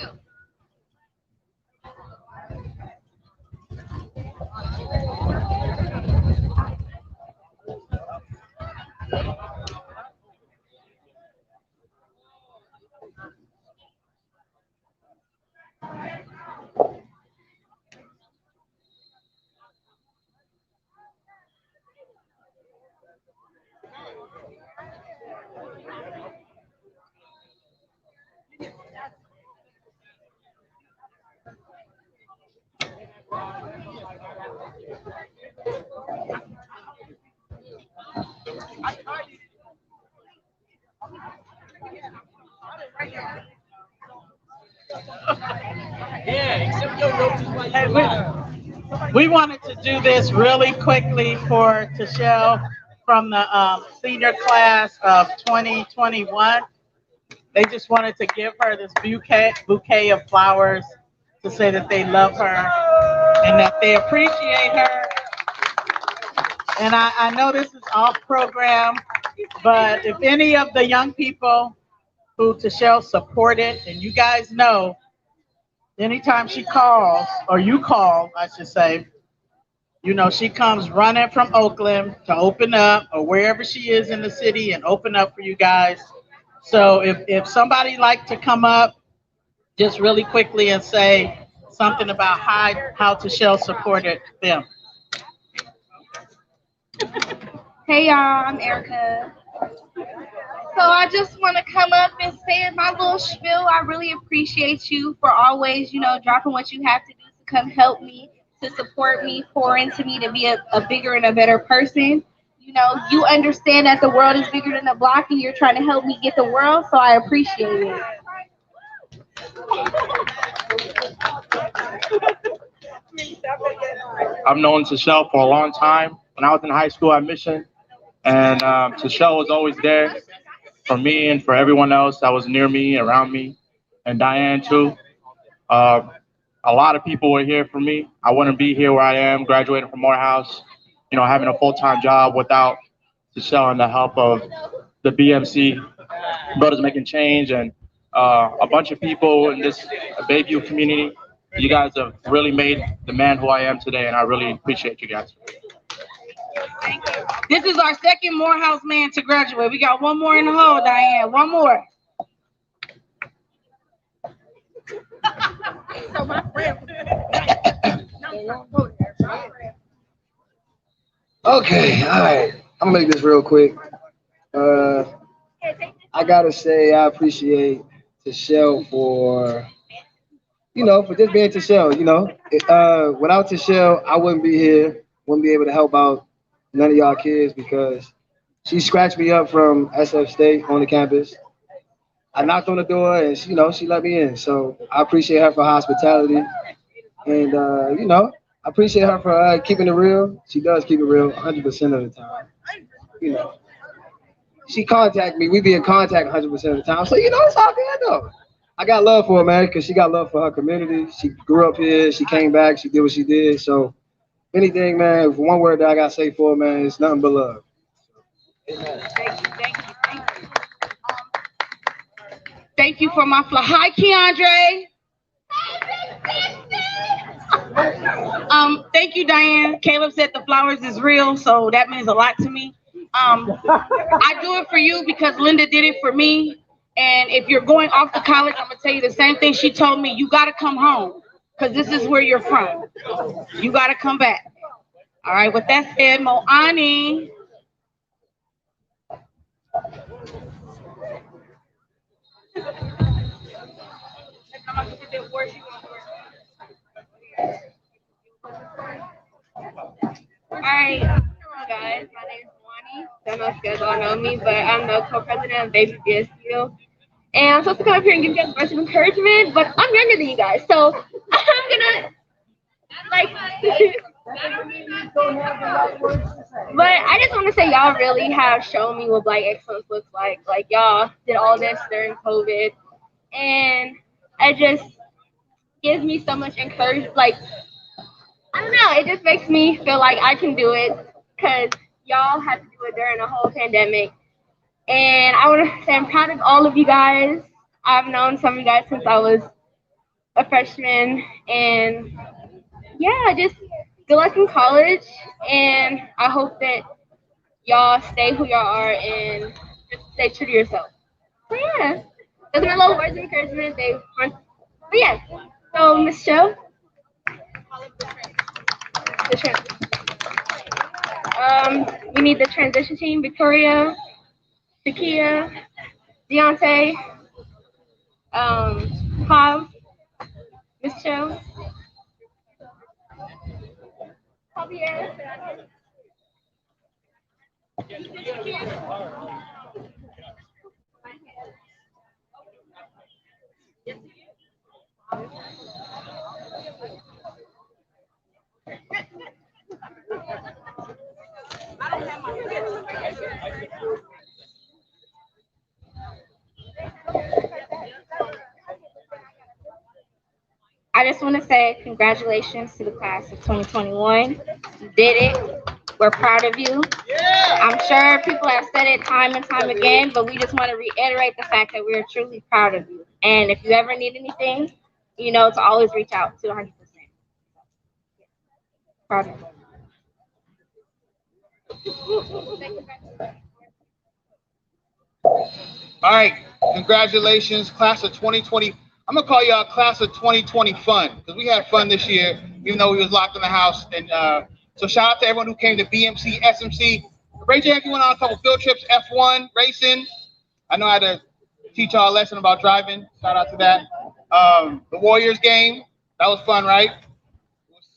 We wanted to do this really quickly for Tashelle from the senior class of 2021. They just wanted to give her this bouquet of flowers to say that they love her and that they appreciate her. And I know this is off program, but if any of the young people who Tashelle supported, and you guys know, anytime she calls, or you call, I should say, you know, she comes running from Oakland to open up, or wherever she is in the city, and open up for you guys. So if somebody like to come up just really quickly and say something about how Tashelle supported them. Hey y'all, I'm Erica. So I just want to come up and say my little spiel. I really appreciate you for always, dropping what you have to do to come help me, to support me, pour into me to be a bigger and a better person. You understand that the world is bigger than the block and you're trying to help me get the world, so I appreciate it. I've known Tashelle for a long time. When I was in high school at Mission, and Tashelle was always there for me and for everyone else that was near me, around me, and Diane too. A lot of people were here for me. I wouldn't be here where I am, graduating from Morehouse, having a full-time job without Tashelle and the help of the BMC, Brothers Making Change, and a bunch of people in this Bayview community. You guys have really made the man who I am today, and I really appreciate you guys. This is our second Morehouse man to graduate. We got one more in the hole, Diane. One more. Okay, all right. I'm gonna make this real quick. I gotta say I appreciate Tashelle for just being Tashelle. Without Tashelle, I wouldn't be here, wouldn't be able to help out none of y'all kids because she scratched me up from SF State on the campus. I knocked on the door and she let me in. So I appreciate her for hospitality. And I appreciate her for keeping it real. She does keep it real 100% of the time. She contact me. We be in contact 100% of the time. So it's all good though. I got love for her, man, because she got love for her community. She grew up here. She came back. She did what she did. So anything, man, one word that I got to say for her, man, it's nothing but love. Amen. Thank you. Thank you for my fly. Hi, Keandre. Thank you, Diane. Caleb said the flowers is real, so that means a lot to me. I do it for you because Linda did it for me. And if you're going off to college, I'm gonna tell you the same thing she told me. You gotta come home because this is where you're from. You gotta come back. All right. With that said, Moani. Alright, hello guys, my name is Wani. Don't know if you guys all know me, but I'm the co-president of Baby BSU. And I'm supposed to come up here and give you guys a bunch of encouragement, but I'm younger than you guys, so I'm gonna, like, but I just want to say y'all really have shown me what Black excellence looks like. Like, y'all did all this during COVID, and it just gives me so much encouragement. Like, I don't know, it just makes me feel like I can do it because y'all had to do it during a whole pandemic. And I want to say I'm proud of all of you guys. I've known some of you guys since I was a freshman. And yeah, just good luck in college. And I hope that y'all stay who y'all are and just stay true to yourself. So yeah, those are my little words of encouragement. But yeah, so Miss Cho. We need the transition team: Victoria, Shakia, Deontay, Pav, Miss Cho, Javier. I just want to say congratulations to the class of 2021. You did it. We're proud of you. I'm sure people have said it time and time again, but we just want to reiterate the fact that we are truly proud of you. And if you ever need anything, you know to always reach out to 100%. Proud of you. All right, congratulations, class of 2020. I'm gonna call y'all class of 2020 fun because we had fun this year, even though we was locked in the house. And so shout out to everyone who came to BMC, SMC. Raise your hand if you went on a couple field trips, F1 racing. I know I had to teach y'all a lesson about driving. Shout out to that. The Warriors game, that was fun, right?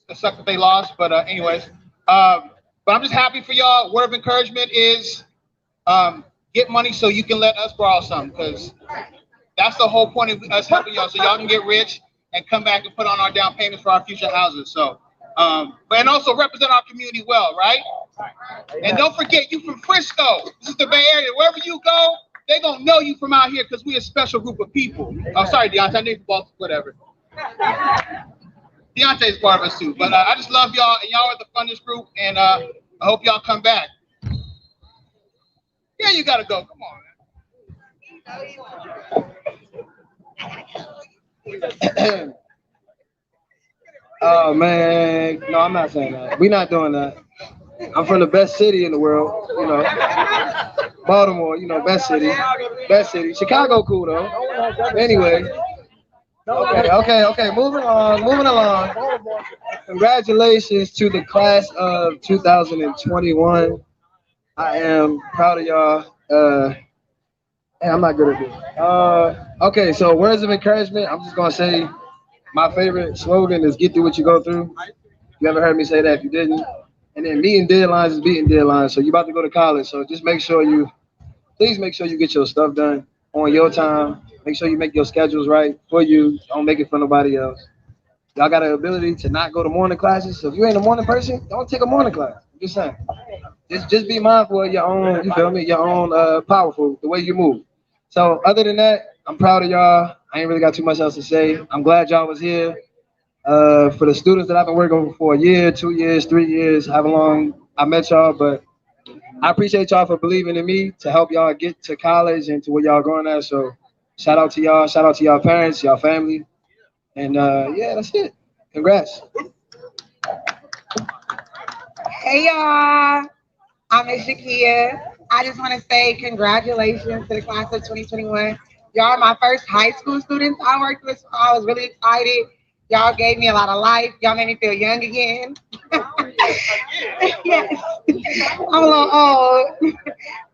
It sucked that they lost, but anyways. But I'm just happy for y'all. Word of encouragement is get money so you can let us borrow some, because that's the whole point of us helping y'all, so y'all can get rich and come back and put on our down payments for our future houses. So, and also represent our community well, right? And don't forget, you from Frisco. This is the Bay Area. Wherever you go, they gonna know you from out here because we a special group of people. Oh, sorry, Deontay. I need both. Whatever. Deontay's part of us too. But I just love y'all, and y'all are the funnest group. And I hope y'all come back. Yeah, you gotta go. Come on, man. Oh man, no, I'm not saying that. We're not doing that. I'm from the best city in the world, you know. Baltimore, you know, best city. Best city. Chicago cool though. Anyway. Okay. Moving along. Congratulations to the class of 2021. I am proud of y'all. I'm not good at this. Okay, so words of encouragement. I'm just gonna say my favorite slogan is "Get through what you go through." You ever heard me say that? If you didn't, and then meeting deadlines is beating deadlines. So you about to go to college, so just please make sure you get your stuff done on your time. Make sure you make your schedules right for you. Don't make it for nobody else. Y'all got the ability to not go to morning classes. So if you ain't a morning person, don't take a morning class. I'm just saying. Just be mindful of your own, you feel me, your own powerful, the way you move. So other than that, I'm proud of y'all. I ain't really got too much else to say. I'm glad y'all was here. For the students that I've been working with for a year, 2 years, 3 years, however long I met y'all, but I appreciate y'all for believing in me to help y'all get to college and to where y'all going at. So shout out to y'all. Shout out to y'all parents, y'all family. And yeah, that's it. Congrats. Hey y'all, I'm Shakia. I just want to say congratulations to the class of 2021. Y'all are my first high school students I worked with, so I was really excited. Y'all gave me a lot of life. Y'all made me feel young again. Yes, I'm a little old.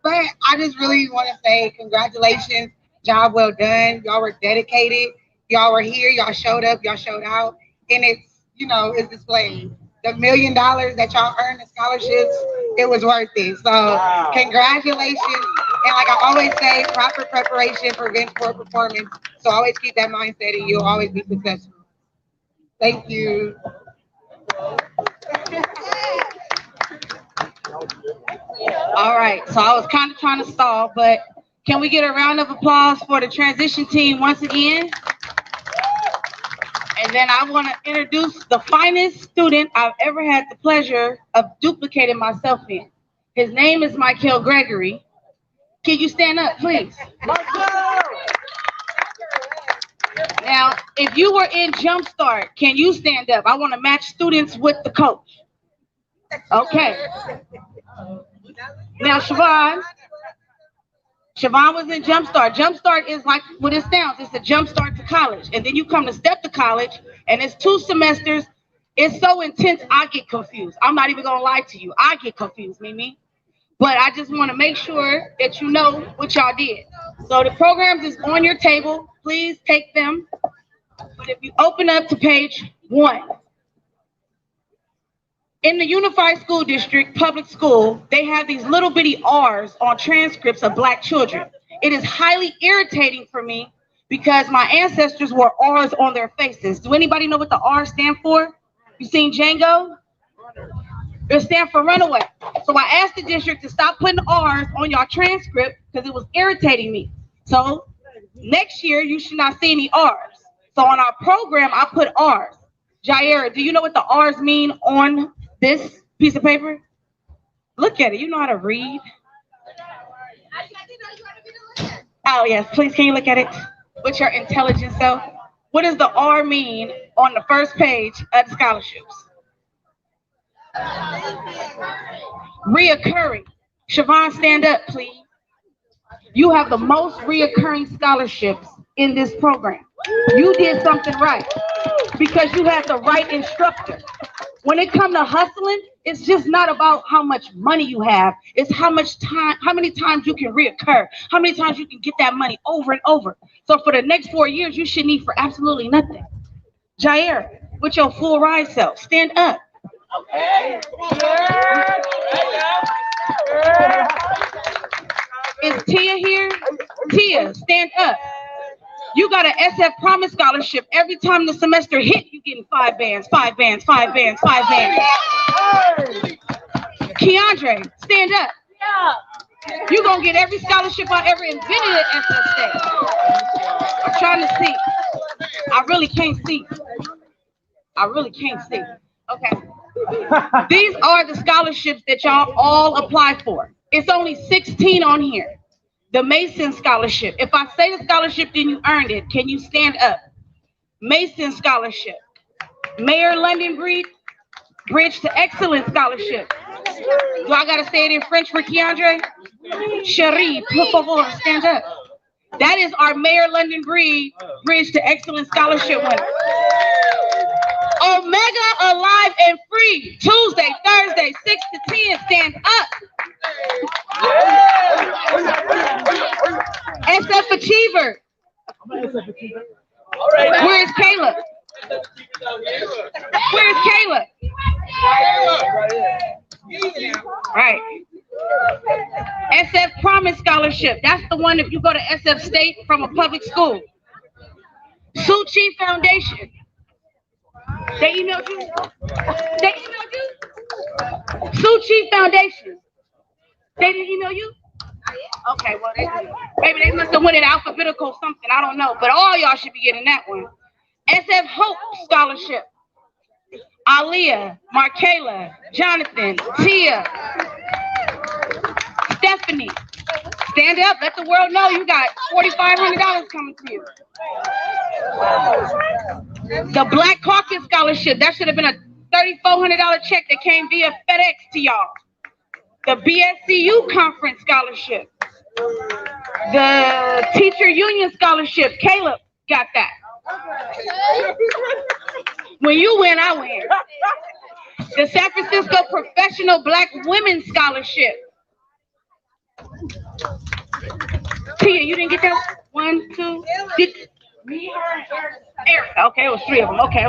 But I just really want to say congratulations. Job well done. Y'all were dedicated. Y'all were here, y'all showed up, y'all showed out, and it's, it's displayed. The $1 million that y'all earned in scholarships, it was worth it. So congratulations. And like I always say, proper preparation prevents poor performance. So always keep that mindset and you'll always be successful. Thank you. All right, so I was kind of trying to stall, but can we get a round of applause for the transition team once again? And then I want to introduce the finest student I've ever had the pleasure of duplicating myself in. His name is Michael Gregory. Can you stand up, please? Now, if you were in Jumpstart, can you stand up? I want to match students with the coach. Okay. Now, Siobhan was in Jumpstart. Jumpstart is like what it sounds. It's a jumpstart to college. And then you come to Step to College, and it's 2 semesters. It's so intense, I get confused. I'm not even going to lie to you. I get confused, Mimi. But I just want to make sure that you know what y'all did. So the programs is on your table. Please take them. But if you open up to page 1. In the Unified School District public school, they have these little bitty R's on transcripts of Black children. It is highly irritating for me because my ancestors wore R's on their faces. Do anybody know what the R stand for? You seen Django? It stands for runaway. So I asked the district to stop putting R's on your transcript because it was irritating me. So next year, you should not see any R's. So on our program, I put R's. Jaira, do you know what the R's mean on this piece of paper? Look at it. You know how to read. Oh, yes. Please, can you look at it with your intelligent self? What does the R mean on the first page of the scholarships? Reoccurring. Siobhan, stand up, please. You have the most reoccurring scholarships in this program. You did something right because you had the right instructor. When it comes to hustling, it's just not about how much money you have. It's how many times you can reoccur, how many times you can get that money over and over. So for the next 4 years, you should need for absolutely nothing. Jair, with your full ride self, stand up. Okay. Is Tia here? Tia, stand up. You got an SF Promise Scholarship. Every time the semester hit, you getting 5 bands, 5 bands, 5 bands, 5 bands. Keandre, stand up. You gonna get every scholarship I ever invented at SF State. I'm trying to see. I really can't see. I really can't see. Okay. These are the scholarships that y'all all apply for. It's only 16 on here. The Mason Scholarship. If I say the scholarship, then you earned it. Can you stand up? Mason Scholarship. Mayor London Bridge to Excellence Scholarship. Do I gotta say it in French for Keandre? Cherie, por favor, stand up. That is our Mayor London Bridge to Excellence Scholarship winner. Omega Alive and Free, Tuesday, Thursday, 6 to 10, stand up. SF Achiever. Where's Caleb? Where's Caleb? Right. SF Promise Scholarship. That's the one if you go to SF State from a public school. Suchi Foundation. They emailed you? They emailed you? Suchi Foundation. They didn't email you? Okay, well, maybe they must have went in alphabetical something. I don't know. But all y'all should be getting that one. SF Hope Scholarship. Aaliyah, Markayla, Jonathan, Tia, Stephanie. Stand up. Let the world know you got $4,500 coming to you. The Black Caucus Scholarship. That should have been a $3,400 check that came via FedEx to y'all. The BSCU Conference Scholarship. The Teacher Union Scholarship. Caleb got that. When you win, I win. The San Francisco Professional Black Women Scholarship. Tia, you didn't get that? 1, 2. Me, her, and Erica. Okay, it was three of them. Okay.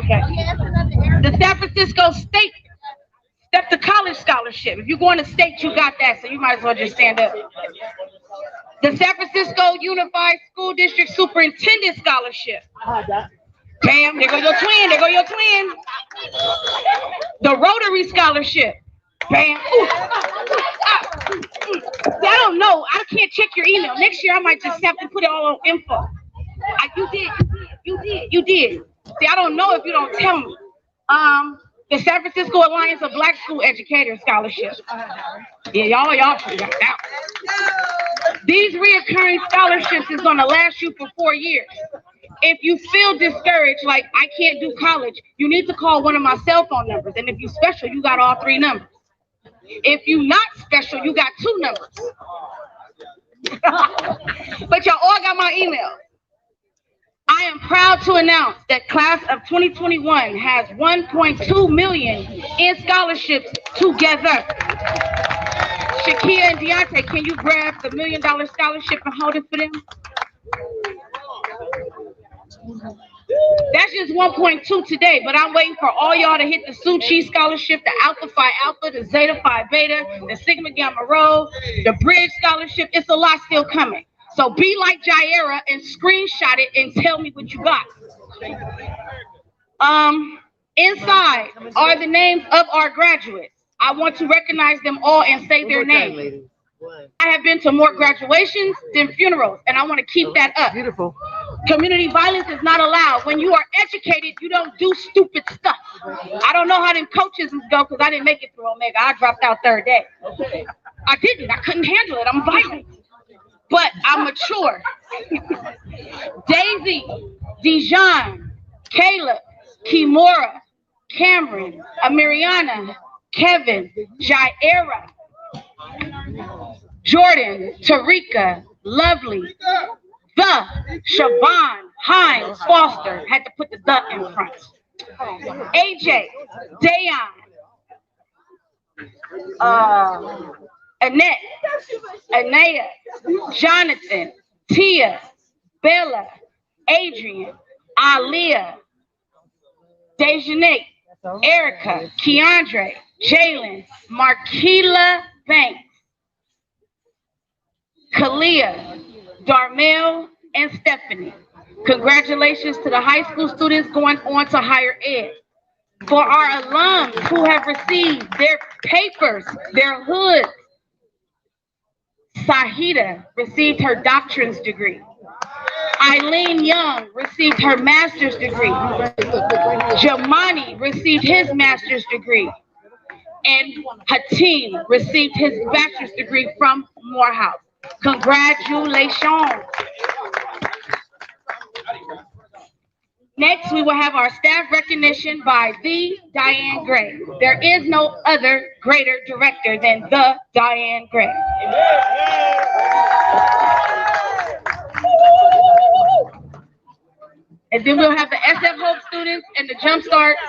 The San Francisco State Step to College Scholarship. If you're going to state, you got that, so you might as well just stand up. The San Francisco Unified School District Superintendent Scholarship. Bam, there go your twin. The Rotary Scholarship. Bam. See, I don't know. I can't check your email. Next year, I might just have to put it all on info. You did. See, I don't know if you don't tell me. The San Francisco Alliance of Black School Educators Scholarship. Yeah, y'all forgot that. These reoccurring scholarships is gonna last you for 4 years. If you feel discouraged, like I can't do college, you need to call one of my cell phone numbers. And if you special, you got all 3 numbers. If you not special, you got 2 numbers. But y'all all got my email. I am proud to announce that class of 2021 has 1.2 million in scholarships together. Shakia and Deontay, can you grab the $1 million scholarship and hold it for them? That's just 1.2 today, but I'm waiting for all y'all to hit the Tzu Chi Scholarship, the Alpha Phi Alpha, the Zeta Phi Beta, the Sigma Gamma Rho, the Bridge Scholarship. It's a lot still coming. So be like Jaira and screenshot it and tell me what you got. Inside are the names of our graduates. I want to recognize them all and say their names. I have been to more graduations than funerals, and I want to keep that up. Beautiful. Community violence is not allowed. When you are educated, you don't do stupid stuff. I don't know how them coaches go because I didn't make it through Omega. I dropped out 3rd day. I didn't. I couldn't handle it. I'm violent. But I'm mature. Daisy, Dijon, Caleb, Kimora, Cameron, Amiriana, Kevin, Jaira, Jordan, Tarika, Lovely, the Siobhan, Hines, Foster, had to put the in front. AJ, Dayon, Annette, Anaya, Jonathan, Tia, Bella, Adrian, Aaliyah, Dejanay, Erica, Keandre, Jalen, Marquila Banks, Kalia, Darmel, and Stephanie. Congratulations to the high school students going on to higher ed. For our alums who have received their papers, their hoods, Sahida received her doctorate's degree. Eileen Young received her master's degree. Jamani received his master's degree. And Hatim received his bachelor's degree from Morehouse. Congratulations. Next, we will have our staff recognition by the Diane Gray. There is no other greater director than the Diane Gray. And then we'll have the SF Hope students and the Jump Starts,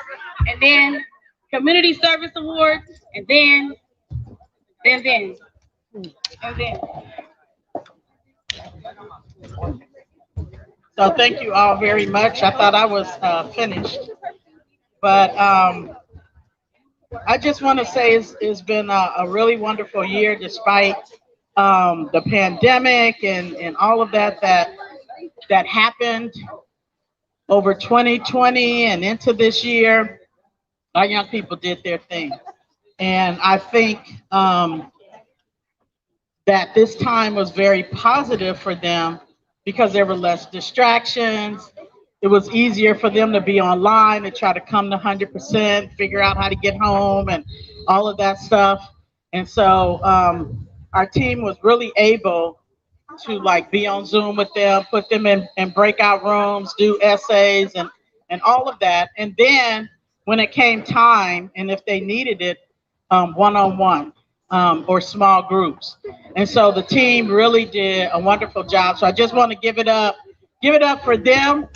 and then Community Service Awards, and then. So thank you all very much. I thought I was finished, but I just want to say it's been a really wonderful year despite the pandemic and all of that happened over 2020 and into this year. Our young people did their thing, and I think that this time was very positive for them because there were less distractions. It was easier for them to be online and try to come to 100%, figure out how to get home and all of that stuff. And so our team was really able to be on Zoom with them, put them in breakout rooms, do essays and all of that. And then when it came time, and if they needed it, one-on-one or small groups. And so the team really did a wonderful job. So I just want to give it up for them.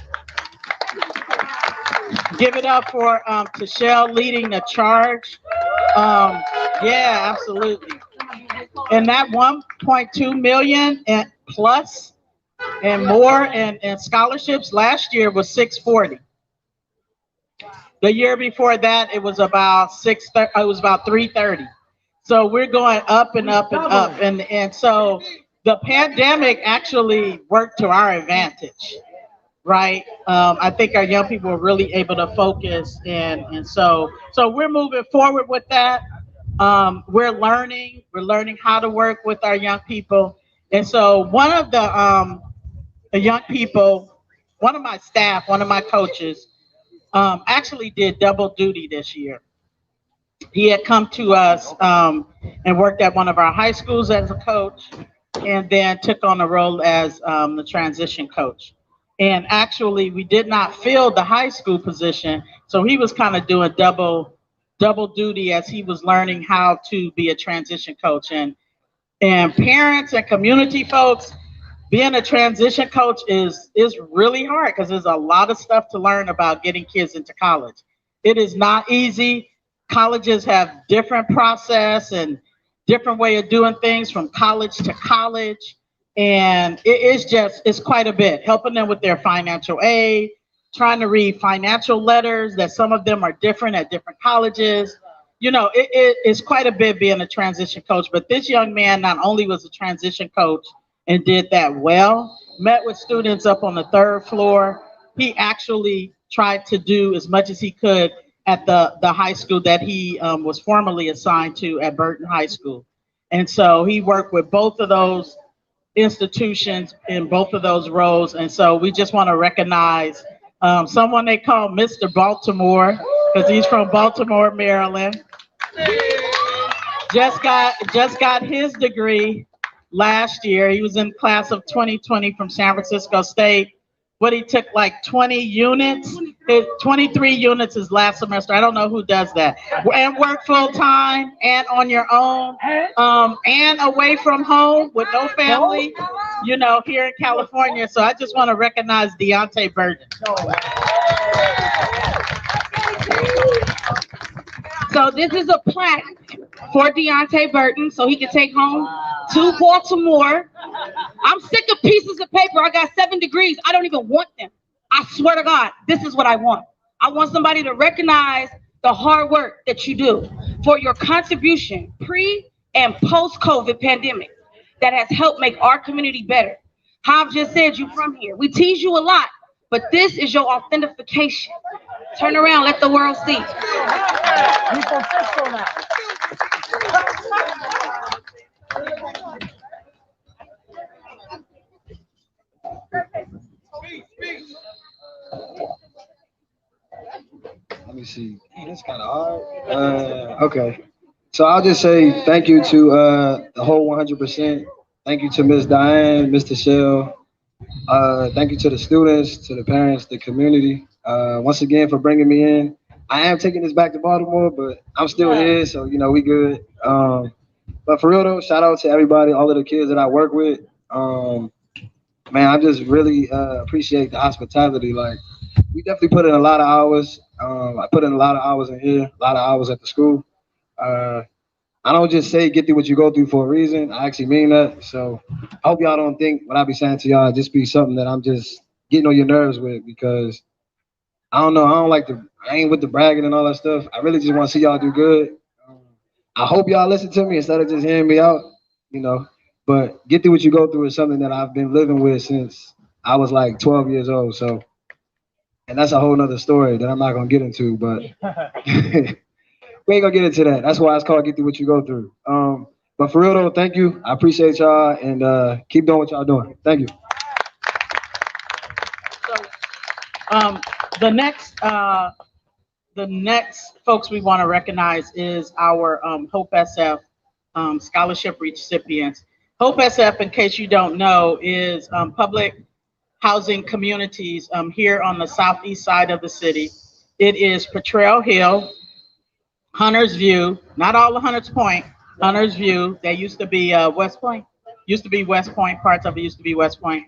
Give it up for Tashelle leading the charge. Yeah, absolutely. And that 1.2 million plus and more, and scholarships last year was 640. The year before that, it was about 330. So we're going up and up and up, and so the pandemic actually worked to our advantage, right? I think our young people were really able to focus, and so we're moving forward with that. We're learning how to work with our young people, and so one of the young people, one of my staff, one of my coaches, actually did double duty this year. He had come to us and worked at one of our high schools as a coach, and then took on a role as the transition coach. And actually, we did not fill the high school position, so he was kind of doing double duty as he was learning how to be a transition coach. And parents and community folks, being a transition coach is really hard because there's a lot of stuff to learn about getting kids into college. It is not easy. Colleges have different process and different way of doing things from college to college. And it's quite a bit, helping them with their financial aid, trying to read financial letters that some of them are different at different colleges. You know, it's quite a bit being a transition coach. But this young man not only was a transition coach and did that well, met with students up on the 3rd floor. He actually tried to do as much as he could at the high school that he was formerly assigned to at Burton High School. And so he worked with both of those institutions in both of those roles. And so we just want to recognize someone they call Mr. Baltimore, because he's from Baltimore, Maryland. Just got his degree last year. He was in class of 2020 from San Francisco State. He took like 20 units, 23 units his last semester. I don't know who does that. And work full time and on your own, and away from home with no family, you know, here in California. So I just want to recognize Deontay Burton. So this is a plaque for Deontay Burton so he can take home to Baltimore. I'm sick of pieces of paper. I got 7 degrees. I don't even want them. I swear to God, this is what I want. I want somebody to recognize the hard work that you do for your contribution pre and post-COVID pandemic that has helped make our community better. How I've just said, you from here. We tease you a lot, but this is your authentication. Turn around, let the world see. Let me see. Man, that's kind of hard. Okay. So I'll just say thank you to the whole 100%. Thank you to Ms. Diane, Mr. Shell. Thank you to the students, to the parents, the community. Once again for bringing me in. I am taking this back to Baltimore, but I'm still here, so you know we good. But for real though, shout out to everybody, all of the kids that I work with. Man, I just really appreciate the hospitality. Like, we definitely put in a lot of hours. I put in a lot of hours in here, a lot of hours at the school. I don't just say get through what you go through for a reason. I actually mean that. So I hope y'all don't think what I be saying to y'all just be something that I'm just getting on your nerves with, because I don't know. I ain't with the bragging and all that stuff. I really just want to see y'all do good. I hope y'all listen to me instead of just hearing me out, you know. But get through what you go through is something that I've been living with since I was like 12 years old. So, and that's a whole nother story that I'm not going to get into, but we ain't going to get into that. That's why it's called Get Through What You Go Through. But for real though, thank you. I appreciate y'all, and keep doing what y'all doing. Thank you. So, the next folks we want to recognize is our Hope SF scholarship recipients. Hope SF, in case you don't know, is public housing communities here on the southeast side of the city. It is Potrero Hill, Hunters View, not all of Hunters Point, Hunters View. That used to be West Point. Used to be West Point. Parts of it used to be West Point.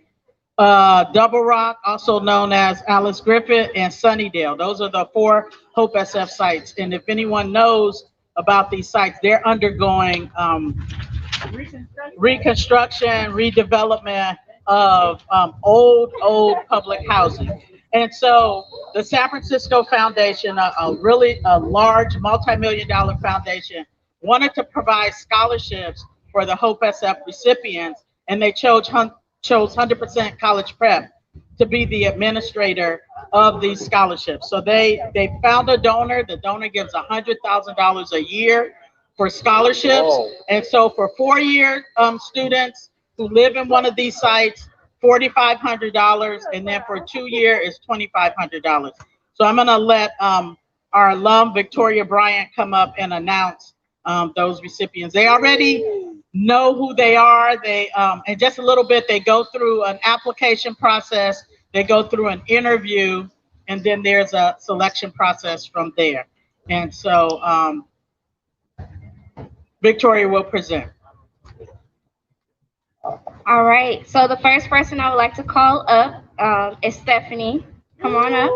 Double Rock, also known as Alice Griffith, and Sunnydale. Those are the 4 Hope SF sites. And if anyone knows about these sites, they're undergoing reconstruction, redevelopment, of old public housing. And so the San Francisco Foundation, a really large multi-million-dollar foundation, wanted to provide scholarships for the Hope SF recipients, and they chose 100% College Prep to be the administrator of these scholarships. So they found a donor. The donor gives $100,000 a year for scholarships. Whoa. And so for 4-year students who live in one of these sites, $4,500, and then for 2-year is $2,500. So I'm gonna let our alum Victoria Bryant come up and announce those recipients. They already know who they are. They in just a little bit, they go through an application process, they go through an interview, and then there's a selection process from there. And so Victoria will present. All right, so the first person I would like to call up is Stephanie. Come on up.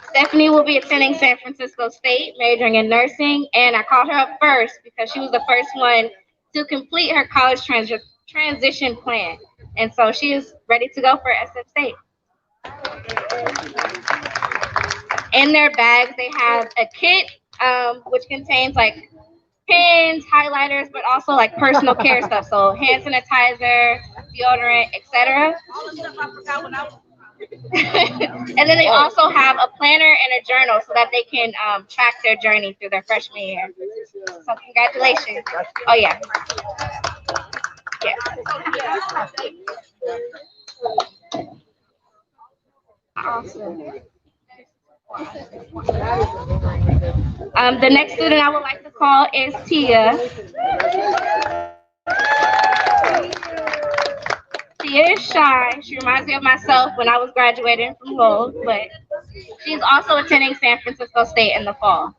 Stephanie will be attending San Francisco State, majoring in nursing, and I called her up first because she was the first one to complete her college transition plan. And so she is ready to go for SF State. In their bags, they have a kit, which contains like pens, highlighters, but also like personal care stuff. So hand sanitizer, deodorant, etc. And then they also have a planner and a journal so that they can track their journey through their freshman year. So congratulations. Oh yeah. Awesome. The next student I would like to call is Tia. Tia is shy. She reminds me of myself when I was graduating from Lowell, but she's also attending San Francisco State in the fall.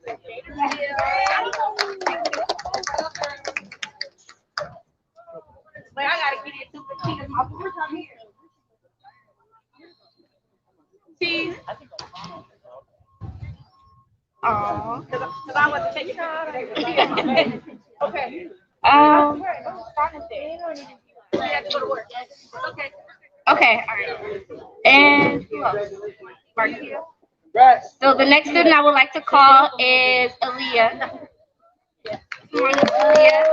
Wait, I gotta give you two Tia's. My first time here. Cheese. Oh, because I want to take it. Okay. Okay, all right. And who else? Marquita. So the next student I would like to call is Aaliyah. Aaliyah.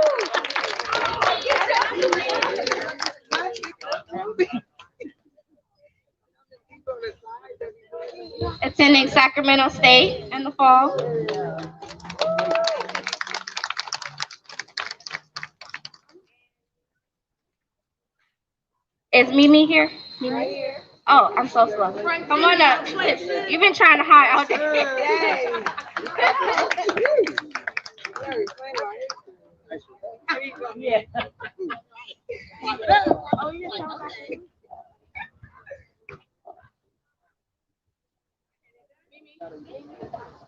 Attending Sacramento State in the fall. Is Mimi here? Right here. Oh, I'm so slow. Come on up. You've been trying to hide all day. Yeah. Oh, you're so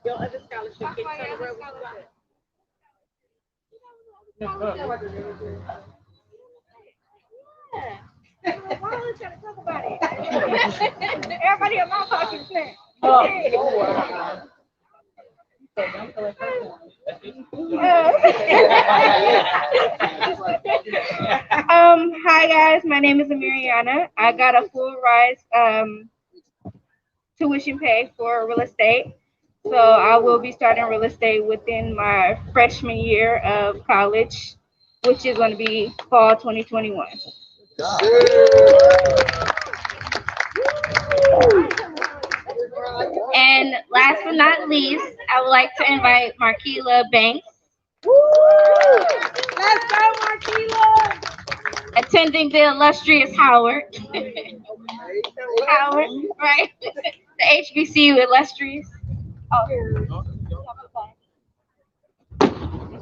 your other scholarship. Can you tell me where we Why are we trying to talk about it? Everybody in my talking shit. Hi guys, my name is Amiriana. I got a full rise tuition pay for real estate. So I will be starting real estate within my freshman year of college, which is going to be fall 2021. And last but not least, I would like to invite Marquila Banks. Let's go, Marquila! Attending the illustrious Howard. Howard, right? The HBCU illustrious. Oh.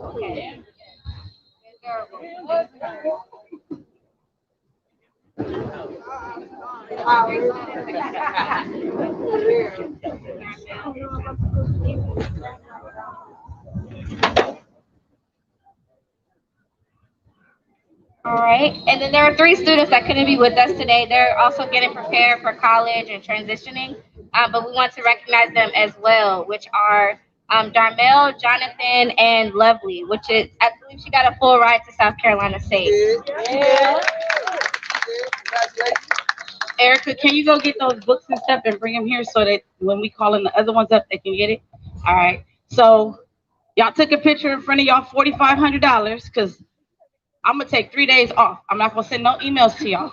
Okay. All right, and then there are 3 students that couldn't be with us today. They're also getting prepared for college and transitioning, but we want to recognize them as well, which are Darmel, Jonathan, and Lovely, which is, I believe she got a full ride to South Carolina State. Yeah. Erica, can you go get those books and stuff and bring them here so that when we calling the other ones up, they can get it? All right. So y'all took a picture in front of y'all $4,500 because I'm going to take 3 days off. I'm not going to send no emails to y'all.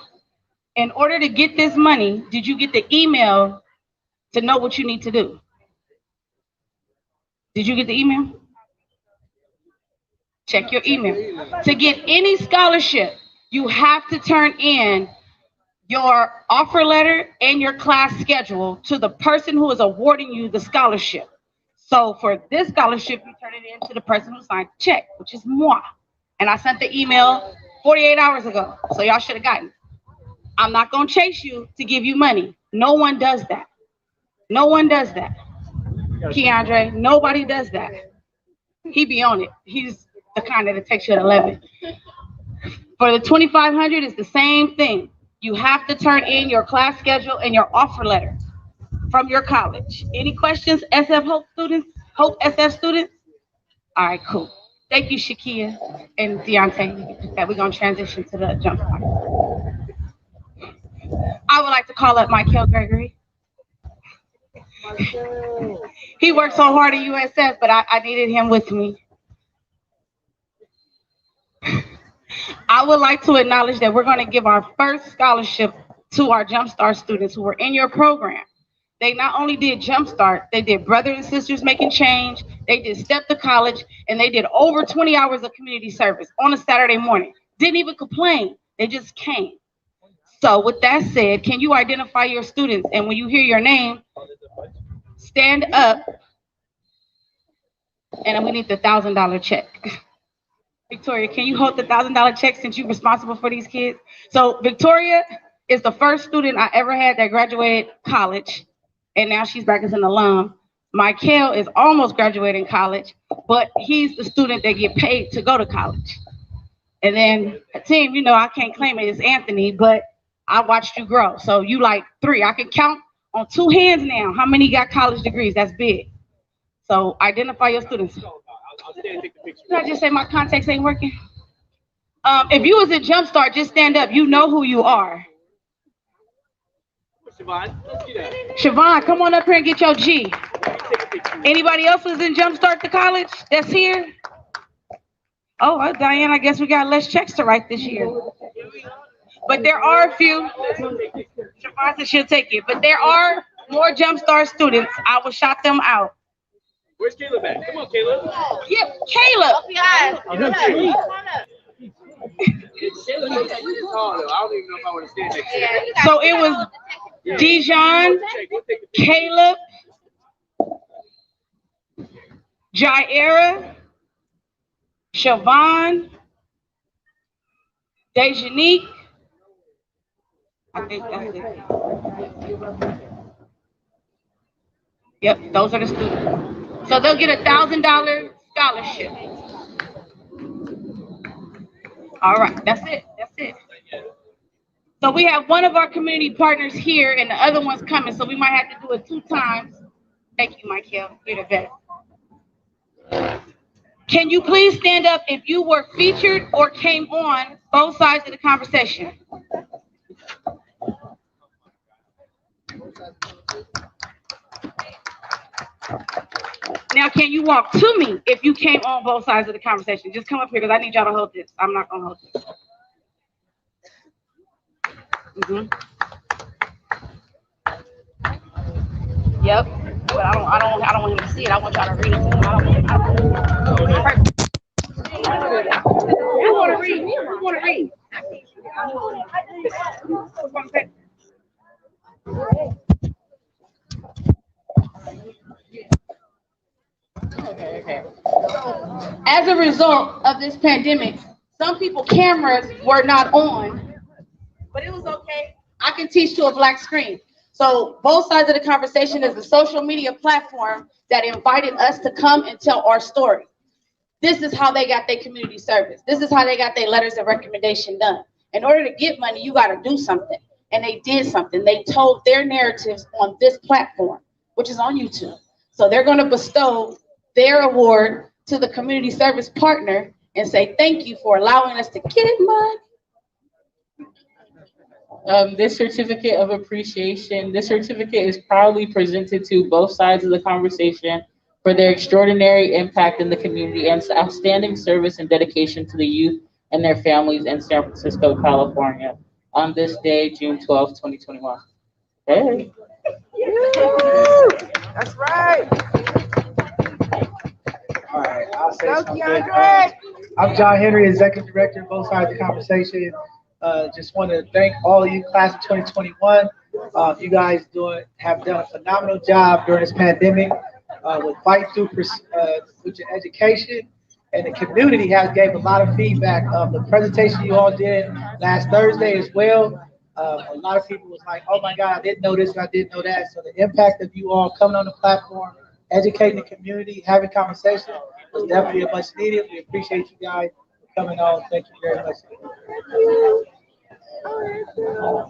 In order to get this money, did you get the email to know what you need to do? Did you get the email? Check your email. To get any scholarship, you have to turn in your offer letter and your class schedule to the person who is awarding you the scholarship. So for this scholarship, you turn it in to the person who signed the check, which is moi. And I sent the email 48 hours ago, so y'all should have gotten it. I'm not going to chase you to give you money. No one does that. No one does that. Keandre, nobody does that. He be on it. He's the kind that takes you at 11. For the 2,500, it's the same thing. You have to turn in your class schedule and your offer letter from your college. Any questions, SF Hope students? Hope SF students? All right, cool. Thank you, Shakia and Deontay. That we're going to transition to the jump part. I would like to call up Michael Gregory. He worked so hard at USF, but I needed him with me. I would like to acknowledge that we're going to give our first scholarship to our Jumpstart students who were in your program. They not only did Jumpstart, they did Brothers and Sisters Making Change, they did Step to College, and they did over 20 hours of community service on a Saturday morning. Didn't even complain. They just came. So with that said, can you identify your students? And when you hear your name, stand up. And we need the $1,000 check. Victoria, can you hold the $1,000 check since you're responsible for these kids? So Victoria is the first student I ever had that graduated college, and now she's back as an alum. Michael is almost graduating college, but he's the student that get paid to go to college. And then a team, you know, I can't claim it, it's Anthony, but I watched you grow. So you like 3. I can count on 2 hands now how many got college degrees. That's big. So identify your students. Did I just say my contacts ain't working? If you was in Jumpstart, just stand up. You know who you are. Siobhan, come on up here and get your G. Anybody else was in Jumpstart to college that's here? Oh, well, Diane, I guess we got less checks to write this year. But there are a few. Siobhan said she'll take it. But there are more Jumpstart students. I will shout them out. Where's Caleb at? Come on, Caleb. Yep, Caleb. I don't even know if I want to stand next to you. So it was Dijon, Caleb, Jaira, Siobhan, Dejanique. I think that's it. Yep, those are the students. So they'll get a $1,000 scholarship. All right, that's it. That's it. So we have one of our community partners here and the other one's coming, so we might have to do it 2 times. Thank you, Michael. You're the best. Can you please stand up if you were featured or came on both sides of the conversation? Now, can you walk to me if you came on both sides of the conversation? Just come up here because I need y'all to hold this. I'm not gonna hold this. Yep, but I don't want him to see it. I want y'all to read it. Who want to read? Who want to read? As a result of this pandemic, some people's cameras were not on, but it was okay. I can teach to a black screen. So both sides of the conversation is a social media platform that invited us to come and tell our story. This is how they got their community service. This is how they got their letters of recommendation done. In order to get money, you got to do something. And they did something. They told their narratives on this platform, which is on YouTube. So they're going to bestow their award to the community service partner and say thank you for allowing us to get money. This certificate of appreciation, this certificate is proudly presented to both sides of the conversation for their extraordinary impact in the community and outstanding service and dedication to the youth and their families in San Francisco, California on this day, June 12th, 2021. Hey. That's right. All right, I'll say something. I'm John Henry, Executive Director of Both Sides of the Conversation. Just want to thank all of you, class of 2021. You guys have done a phenomenal job during this pandemic with fight through with your education, and the community has gave a lot of feedback. The presentation you all did last Thursday as well. A lot of people was like, "Oh my God, I didn't know this, and I didn't know that." So the impact of you all coming on the platform, educating the community, having conversation was definitely much needed. We appreciate you guys coming on. Thank you very much.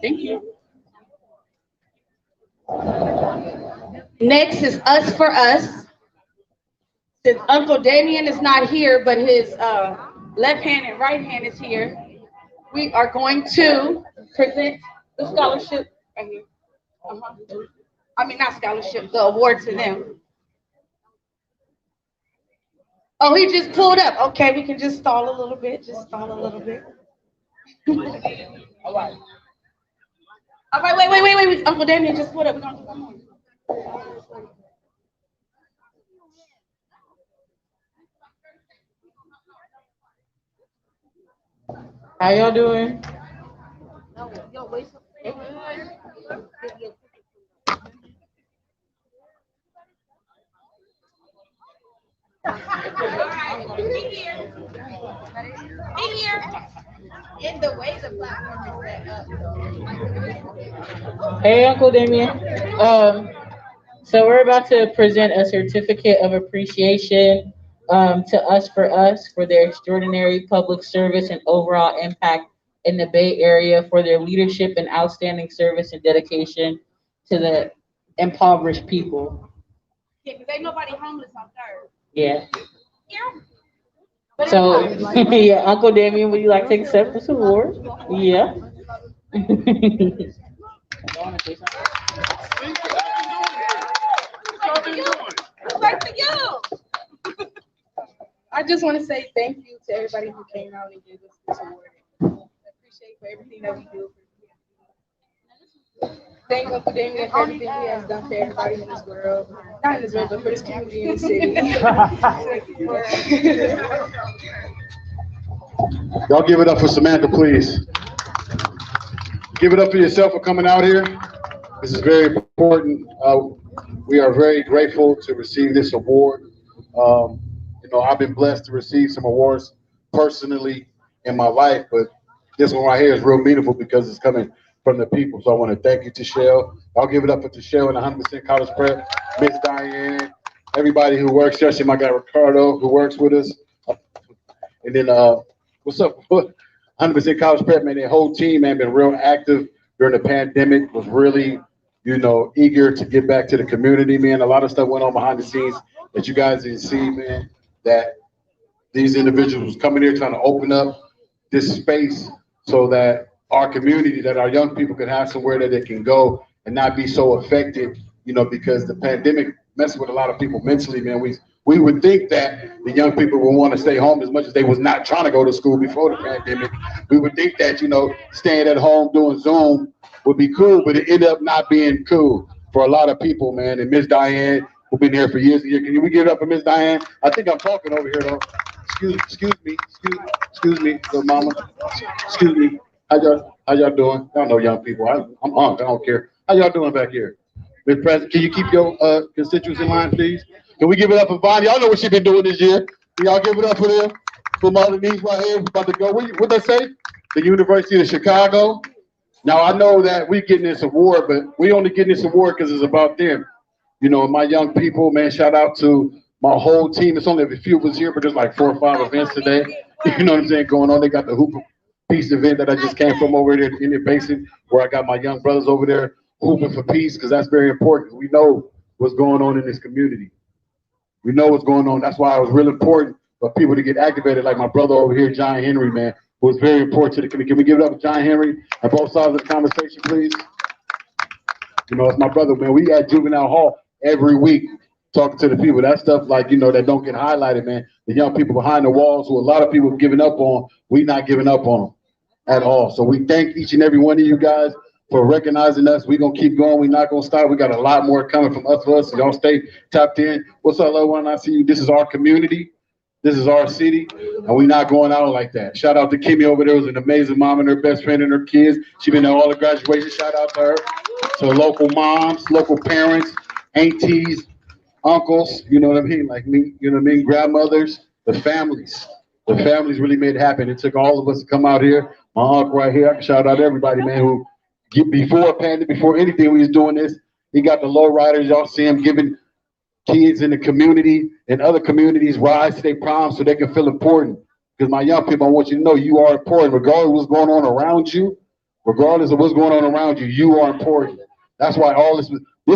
Thank you. Next is Us for Us. Since Uncle Damien is not here, but his left hand and right hand is here, we are going to present the scholarship right here. I mean, not scholarship, the award to them. Oh, he just pulled up. Okay, we can just stall a little bit. Just stall a little bit. All right. All right, wait. Uncle Damien just pulled up. We're gonna do one more. How y'all doing? In the way the platform is set up. Hey, Uncle Damien. So we're about to present a certificate of appreciation to Us for their extraordinary public service and overall impact in the Bay Area, for their leadership and outstanding service and dedication to the impoverished people. Yeah, because ain't nobody homeless on Third. Yeah. So, yeah, Uncle Damien, would you like to accept this award? Yeah. I just want to say thank you to everybody who came out and gave us this award. I appreciate for everything that we do. Thank Uncle Damien for everything he has done for everybody in this world. Not in this world, but for this community and the city. Y'all give it up for Samantha, please. Give it up for yourself for coming out here. This is very important. We are very grateful to receive this award. You know, I've been blessed to receive some awards personally in my life, but this one right here is real meaningful because it's coming from the people. So I want to thank you, Tashelle. I'll give it up for Tashelle and 100% College Prep, Miss Diane, everybody who works, especially my guy Ricardo who works with us. And then what's up? 100% College Prep, man, their whole team, man, been real active during the pandemic, was really, you know, eager to get back to the community, man. A lot of stuff went on behind the scenes that you guys didn't see, man, that these individuals coming here trying to open up this space so that our community, that our young people can have somewhere that they can go and not be so affected, you know, because the pandemic messed with a lot of people mentally, man. We would think that the young people would want to stay home as much as they was not trying to go to school before the pandemic. We would think that, you know, staying at home doing Zoom would be cool, but it ended up not being cool for a lot of people, man. And Miss Diane, who's been here for years and years. Can we give it up for Miss Diane? I think I'm talking over here, though. Excuse me, little mama. Excuse me. How y'all doing? Y'all know young people. I'm hungry. I don't care. How y'all doing back here? Mr. President, can you keep your constituents in line, please? Can we give it up for Bonnie? Y'all know what she's been doing this year. Can y'all give it up for them? For Mother Niece right here, about to go. What they say? The University of Chicago. Now, I know that we getting this award, but we only getting this award because it's about them. You know, my young people, man, shout out to my whole team. It's only a few of us here, but there's like 4 or 5 events today. You know what I'm saying, going on. They got the Hooper Peace event that I just came from over there in the Indian Basin, where I got my young brothers over there hooping for peace, because that's very important. We know what's going on in this community. We know what's going on. That's why it was real important for people to get activated, like my brother over here, John Henry, man, who was very important to the community. Can we give it up to John Henry on both sides of the conversation, please? You know, it's my brother, man. We at Juvenile Hall every week talking to the people. That stuff, like, you know, that don't get highlighted, man. The young people behind the walls who a lot of people have given up on, we not giving up on them at all. So we thank each and every one of you guys for recognizing us. We're going to keep going. We're not going to stop. We got a lot more coming from us for us. So y'all stay tapped in. What's up, little one? I see you. This is our community. This is our city. And we're not going out like that. Shout out to Kimmy over there. It was an amazing mom and her best friend and her kids. She been at all the graduation. Shout out to her. To local moms, local parents, aunties, uncles, you know what I mean? Like me, you know what I mean? Grandmothers, the families. The families really made it happen. It took all of us to come out here. My uncle right here. I can shout out everybody, man, who before pandemic, before anything we was doing this, he got the low riders. Y'all see him giving kids in the community and other communities rides to their proms so they can feel important. Because my young people, I want you to know you are important. Regardless of what's going on around you, regardless of what's going on around you, you are important. That's why all this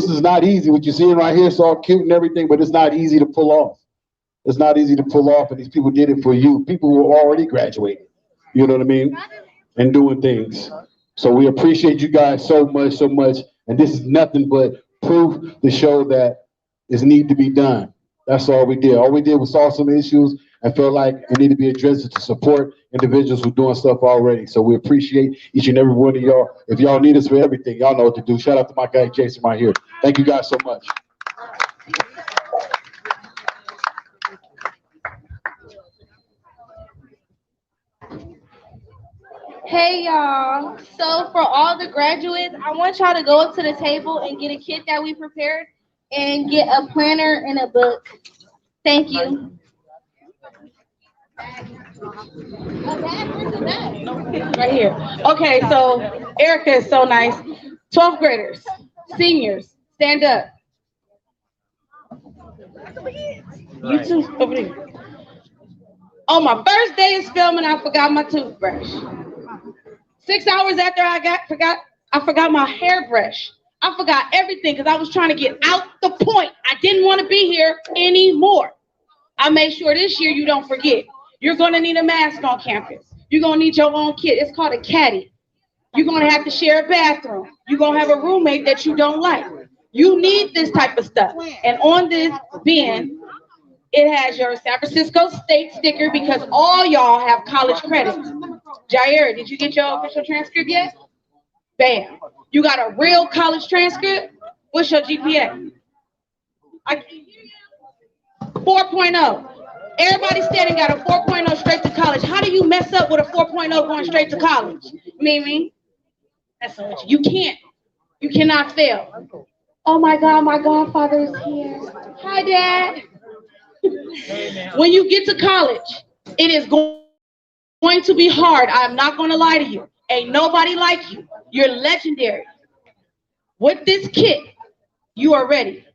is not easy. What you're seeing right here is all cute and everything, but it's not easy to pull off. It's not easy to pull off, and these people did it for you. People who are already graduating, you know what I mean, and doing things. So we appreciate you guys so much, and this is nothing but proof to show that it need to be done. That's all we did. All we did was solve some issues and felt like it needed to be addressed to support individuals who are doing stuff already. So we appreciate each and every one of y'all. If y'all need us for everything, y'all know what to do. Shout out to my guy Jason right here. Thank you guys so much. Hey y'all, so for all the graduates, I want y'all to go up to the table and get a kit that we prepared and get a planner and a book. Thank you. Right here. Okay, so Erica is so nice. 12th graders, seniors, stand up. You two over there. On my first day of filming, I forgot my toothbrush. 6 hours after I forgot my hairbrush. I forgot everything because I was trying to get out the point. I didn't want to be here anymore. I made sure this year you don't forget. You're going to need a mask on campus. You're going to need your own kit. It's called a caddy. You're going to have to share a bathroom. You're going to have a roommate that you don't like. You need this type of stuff. And on this bin, it has your San Francisco State sticker because all y'all have college credits. Jair, did you get your official transcript yet? Bam. You got a real college transcript? What's your GPA? 4.0. Everybody standing got a 4.0 straight to college. How do you mess up with a 4.0 going straight to college? Mimi? That's what you can't. You cannot fail. Oh my God, my godfather is here. Hi, Dad. When you get to college, it is going to be hard. I'm not going to lie to you. Ain't nobody like you. You're legendary. With this kit, you are ready.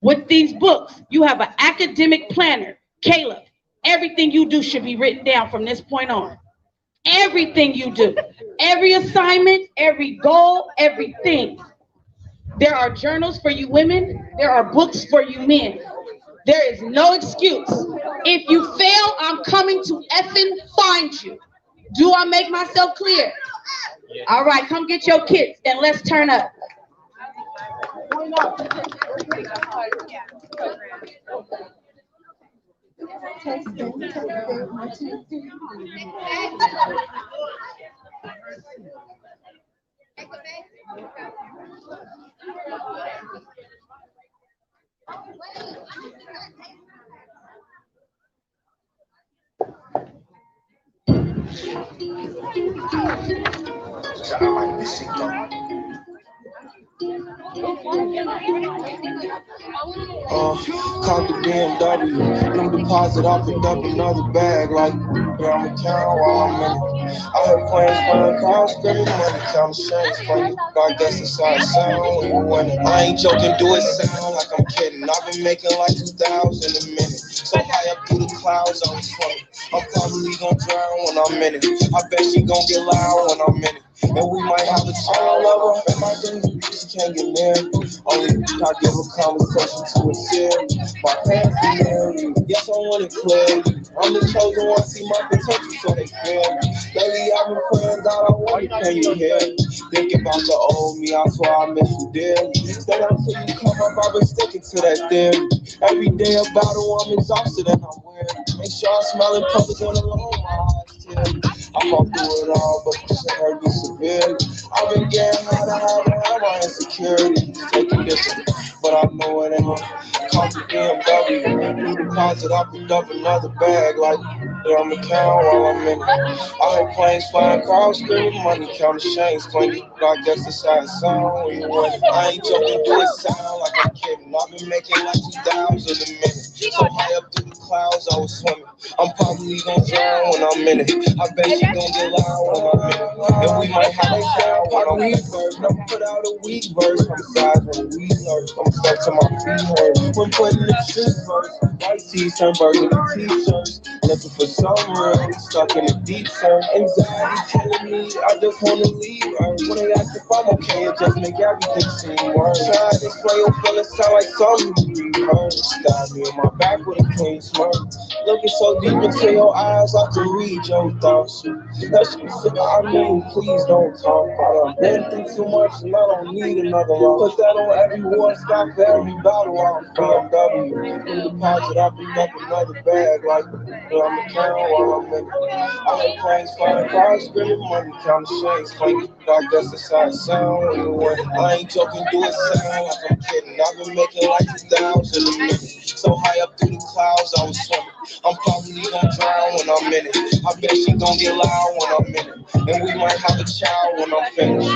With these books, you have an academic planner. Caleb, everything you do should be written down from this point on. Everything you do. Every assignment, every goal, everything. There are journals for you women. There are books for you men. There is no excuse. If you fail, I'm coming to effing find you. Do I make myself clear? All right, come get your kits and let's turn up. Caught the BMW, them deposit, I picked up another bag, like, girl, I'm a count while I'm in it. I heard planes flying cars, spending money, count chains, funny, God, that's the side sound when you winning. I ain't joking, do it sound like I'm kidding. I've been making like 2,000 a minute, so high up through the clouds, I'm funny. I'm probably gonna drown when I'm in it. I bet she gonna get loud when I'm in it. And we might might have a child lover. And my things can't get married. Only I give a conversation to a series. My parents be married. Yes, I want to clear you. I'm the chosen one, see my potential, so they fear me. Lately, I've been praying, God, I want you, can you hear me? Think about the old me, I swear I miss you dearly. Stay until you come up, I've been sticking to that theory. Every day a battle, I'm exhausted and I'm weary. Make sure I smile in public and alone, my eyes tear me. I fought through it all, but this shit hurt me severely. I've been getting how to have my insecurity. Take it different, but I know it ain't come to BMW. New deposit, I picked up another bag like I'm a cow while I'm in it. I heard planes flying, crowds screaming, money counting chains clinking. I guess that's how it sound when you win it. I ain't joking, do it sound like I'm kidding. I've been making like 2,000 a minute. So high up through the clouds, I was swimming. I'm probably gonna drown when I'm in it. I bet you gon' get loud when I'm in it. And we might have a shower when I'm in it. Never put out a weak verse. I'm size when we lurch. I'm stuck to my feet hurt. When putting the truth first. White tees turn burgundy t-shirts. Looking for some real, stuck in a deep turn. Anxiety killing me, I just wanna leave her. When they ask if I'm okay, it just make everything seem worse. Try to explain your feelings, sound like something you heard. Stab me in my back with a clean smirk. Looking so deep into your eyes, I can read your thoughts. That shit said, I mean, please don't talk. I've been through too much and I don't need another one. Put that on every war, stop every battle. I'm BMW. In the deposit, I picked up another bag like I'm a cow while I'm in it. I heard planes flying, cars screaming, money counting chains clinking. I guess that's how it sound when you win. I ain't joking, do it sound like I'm kidding. I've been making like 2,000 a minute. So high up through the clouds, I was swimming. I'm probably gonna drown when I'm in it. I bet she gon' get loud when I'm in it. And we might have a child when I'm finished.